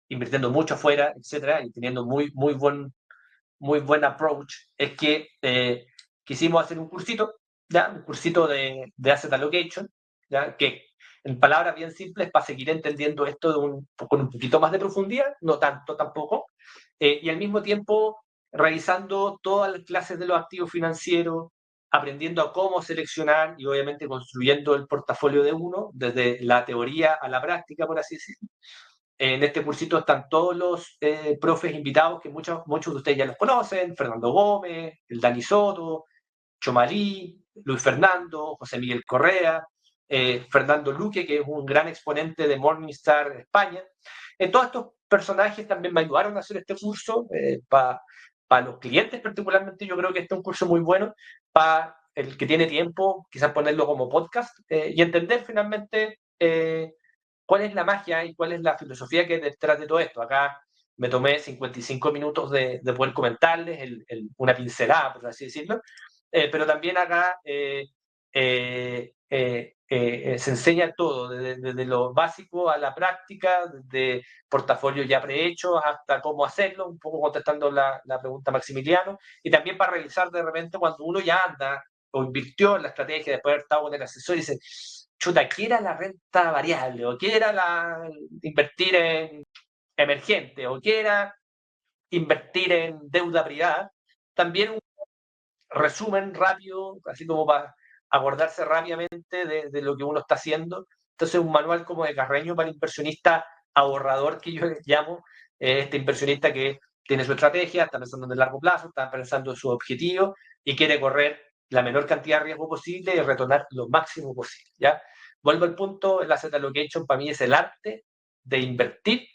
invirtiendo mucho afuera, etcétera, y teniendo muy buen approach, es que quisimos hacer un cursito, ¿ya? Un cursito de Asset Allocation, ¿ya? Que en palabras bien simples, para seguir entendiendo esto con un poquito más de profundidad, no tanto tampoco, y al mismo tiempo revisando todas las clases de los activos financieros, aprendiendo a cómo seleccionar y obviamente construyendo el portafolio de uno, desde la teoría a la práctica, por así decirlo. En este cursito están todos los profes invitados, que muchos de ustedes ya los conocen: Fernando Gómez, el Dani Soto, Chomalí, Luis Fernando, José Miguel Correa, Fernando Luque, que es un gran exponente de Morningstar España. Todos estos personajes también me ayudaron a hacer este curso. Para los clientes particularmente, yo creo que este es un curso muy bueno. Para el que tiene tiempo, quizás ponerlo como podcast y entender finalmente cuál es la magia y cuál es la filosofía que hay detrás de todo esto. Acá me tomé 55 minutos de poder comentarles una pincelada, por así decirlo, pero también acá se enseña todo, desde lo básico a la práctica, desde portafolios ya prehechos hasta cómo hacerlo, un poco contestando la pregunta Maximiliano, y también para revisar de repente cuando uno ya anda o invirtió en la estrategia después de haber estado con el asesor y dice, chuta, ¿qué era la renta variable? ¿O qué era invertir en emergente? ¿O qué era invertir en deuda privada? También un resumen rápido, así como para acordarse rápidamente de lo que uno está haciendo. Entonces, un manual como de Carreño para el inversionista ahorrador, que yo llamo, este inversionista que tiene su estrategia, está pensando en el largo plazo, está pensando en su objetivo y quiere correr la menor cantidad de riesgo posible y retornar lo máximo posible. ¿Ya? Vuelvo al punto, el asset allocation para mí es el arte de invertir,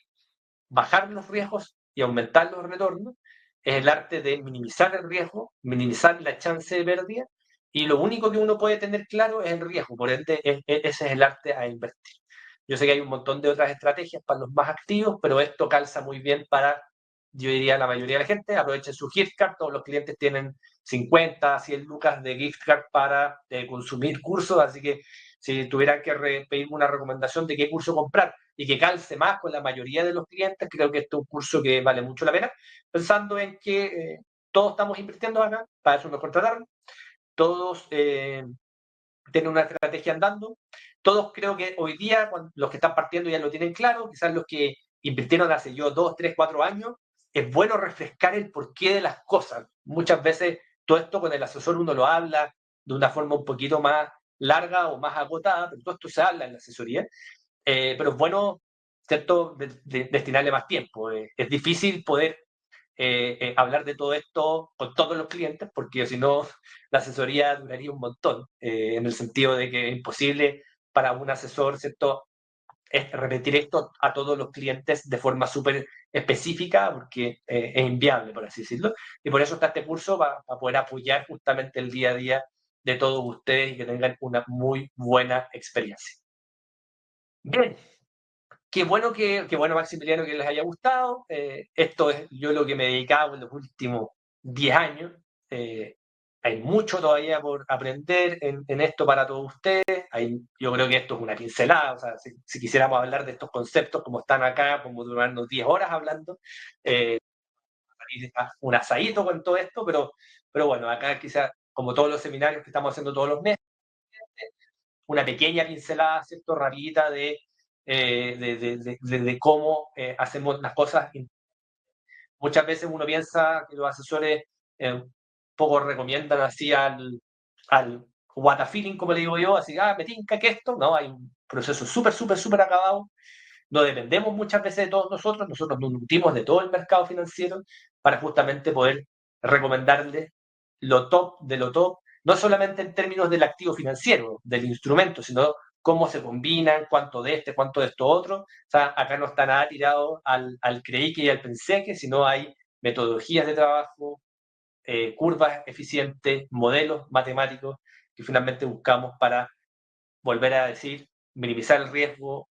bajar los riesgos y aumentar los retornos. Es el arte de minimizar el riesgo, minimizar la chance de pérdida, y lo único que uno puede tener claro es el riesgo, por ende ese es el arte a invertir. Yo sé que hay un montón de otras estrategias para los más activos, pero esto calza muy bien para, yo diría, la mayoría de la gente. Aprovechen su gift card, todos los clientes tienen 50, 100 lucas de gift card para consumir cursos, así que si tuviera que pedirme una recomendación de qué curso comprar y que calce más con la mayoría de los clientes, creo que este es un curso que vale mucho la pena, pensando en que todos estamos invirtiendo acá, para eso nos contrataron, todos tienen una estrategia andando, todos creo que hoy día, los que están partiendo ya lo tienen claro, quizás los que invirtieron hace 2, 3, 4 años, es bueno refrescar el porqué de las cosas. Muchas veces todo esto con el asesor uno lo habla de una forma un poquito más larga o más agotada, pero todo esto se habla en la asesoría, pero es bueno, ¿cierto?, destinarle más tiempo. Es difícil poder hablar de todo esto con todos los clientes, porque si no, la asesoría duraría un montón, en el sentido de que es imposible para un asesor, ¿cierto?, es repetir esto a todos los clientes de forma súper específica, porque es inviable, por así decirlo. Y por eso está este curso, para poder apoyar justamente el día a día de todos ustedes y que tengan una muy buena experiencia. Bien, qué bueno, Maximiliano, que les haya gustado. Esto es yo lo que me he dedicado en los últimos 10 años. Eh, Hay mucho todavía por aprender en esto para todos ustedes. Yo creo que esto es una pincelada. O sea, si quisiéramos hablar de estos conceptos como están acá, como durarnos 10 horas hablando, eh, un asadito con todo esto, pero bueno, acá quizás, como todos los seminarios que estamos haciendo todos los meses, una pequeña pincelada, ¿cierto?, rapidita de cómo hacemos las cosas. Muchas veces uno piensa que los asesores poco recomiendan así al what a feeling, como le digo yo, así, me tinca que esto, no, hay un proceso súper, súper, súper acabado. No dependemos muchas veces de todos nosotros nos nutrimos de todo el mercado financiero para justamente poder recomendarles lo top de lo top, no solamente en términos del activo financiero, del instrumento, sino cómo se combinan, cuánto de esto otro. O sea, acá no está nada tirado al creí que y al pensé que, sino hay metodologías de trabajo, curvas eficientes, modelos matemáticos que finalmente buscamos para volver a decir, minimizar el riesgo,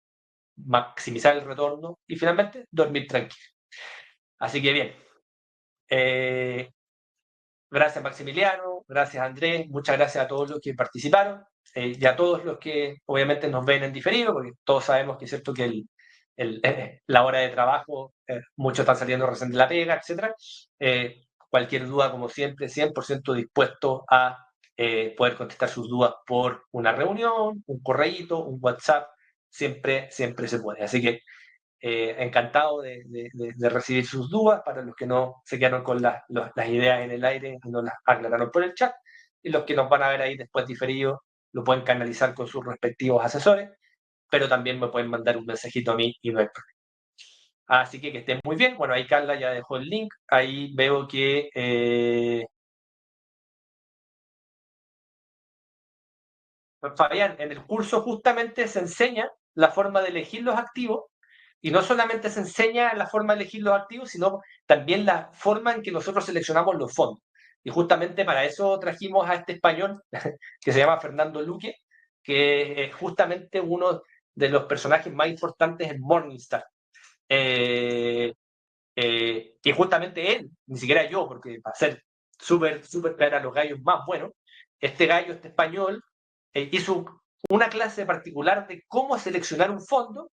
maximizar el retorno y finalmente dormir tranquilo. Así que bien, gracias Maximiliano, gracias Andrés, muchas gracias a todos los que participaron y a todos los que obviamente nos ven en diferido, porque todos sabemos que es cierto que la hora de trabajo, muchos están saliendo recién de la pega, etc. Cualquier duda, como siempre, 100% dispuesto a poder contestar sus dudas por una reunión, un correíto, un WhatsApp, siempre, siempre se puede. Así que encantado de recibir sus dudas para los que no se quedaron con las ideas en el aire y no las aclararon por el chat. Y los que nos van a ver ahí después diferido lo pueden canalizar con sus respectivos asesores, pero también me pueden mandar un mensajito a mí y no hay problema. Así que estén muy bien. Bueno, ahí Carla ya dejó el link. Ahí veo que Fabián, en el curso justamente se enseña la forma de elegir los activos. Y no solamente se enseña la forma de elegir los activos, sino también la forma en que nosotros seleccionamos los fondos. Y justamente para eso trajimos a este español que se llama Fernando Luque, que es justamente uno de los personajes más importantes en Morningstar. Y justamente él, ni siquiera yo, porque para ser súper, súper claro a los gallos más buenos, este gallo, este español, hizo una clase particular de cómo seleccionar un fondo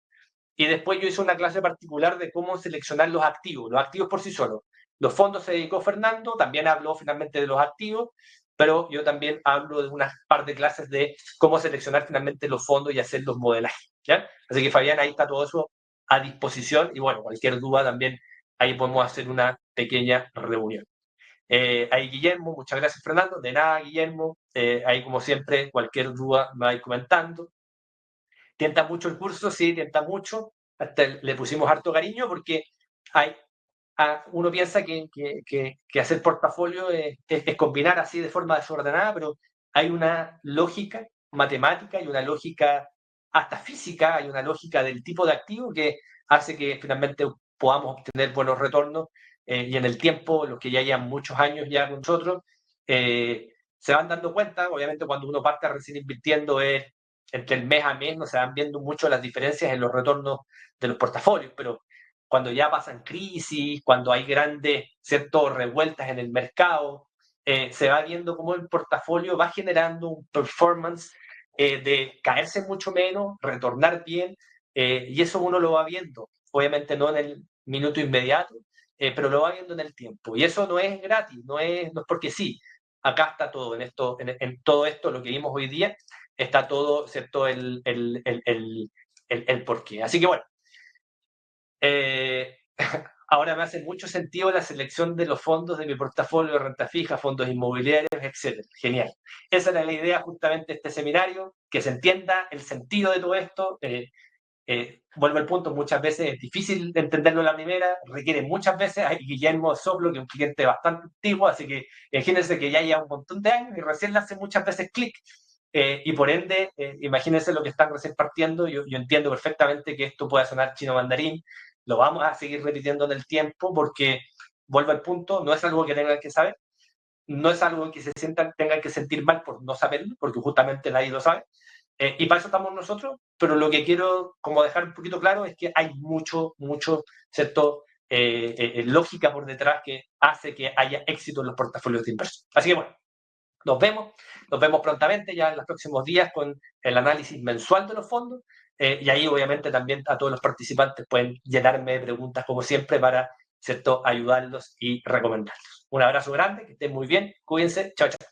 y después yo hice una clase particular de cómo seleccionar los activos por sí solos. Los fondos se dedicó Fernando, también habló finalmente de los activos, pero yo también hablo de unas par de clases de cómo seleccionar finalmente los fondos y hacer los modelajes. ¿Ya? Así que Fabián, ahí está todo eso a disposición y bueno, cualquier duda también ahí podemos hacer una pequeña reunión. Ahí Guillermo, muchas gracias Fernando, de nada Guillermo, ahí como siempre cualquier duda me vais comentando. Tienta mucho el curso, sí, tienta mucho. Hasta le pusimos harto cariño porque hay, uno piensa que hacer portafolio es combinar así de forma desordenada, pero hay una lógica matemática y una lógica hasta física, hay una lógica del tipo de activo que hace que finalmente podamos obtener buenos retornos y en el tiempo, los que ya llevan muchos años ya con nosotros, se van dando cuenta, obviamente cuando uno parte recién invirtiendo es entre el mes a mes no se van viendo mucho las diferencias en los retornos de los portafolios, pero cuando ya pasan crisis, cuando hay grandes, ¿cierto?, revueltas en el mercado, se va viendo cómo el portafolio va generando un performance de caerse mucho menos, retornar bien, y eso uno lo va viendo, obviamente no en el minuto inmediato, pero lo va viendo en el tiempo. Y eso no es gratis, no es porque sí. Acá está todo, en todo esto, lo que vimos hoy día, está todo, ¿cierto? El porqué. Así que bueno, eh, ahora me hace mucho sentido la selección de los fondos de mi portafolio de renta fija, fondos inmobiliarios, etcétera. Genial. Esa era la idea justamente de este seminario, que se entienda el sentido de todo esto. Vuelvo al punto, muchas veces es difícil de entenderlo a la primera, requiere muchas veces, hay Guillermo Soplo, que es un cliente bastante antiguo, así que imagínense que ya lleva un montón de años y recién le hace muchas veces clic, y por ende, imagínense lo que están recién partiendo. Yo entiendo perfectamente que esto pueda sonar chino mandarín, lo vamos a seguir repitiendo en el tiempo porque, vuelvo al punto, no es algo que tengan que saber, no es algo que se sientan, tengan que sentir mal por no saberlo, porque justamente nadie lo sabe. Y para eso estamos nosotros, pero lo que quiero como dejar un poquito claro es que hay mucho, ¿cierto? Lógica por detrás que hace que haya éxito en los portafolios de inversión. Así que bueno, nos vemos prontamente ya en los próximos días con el análisis mensual de los fondos, y ahí obviamente también a todos los participantes pueden llenarme de preguntas como siempre para, ¿cierto?, ayudarlos y recomendarlos. Un abrazo grande, que estén muy bien, cuídense, chao, chao.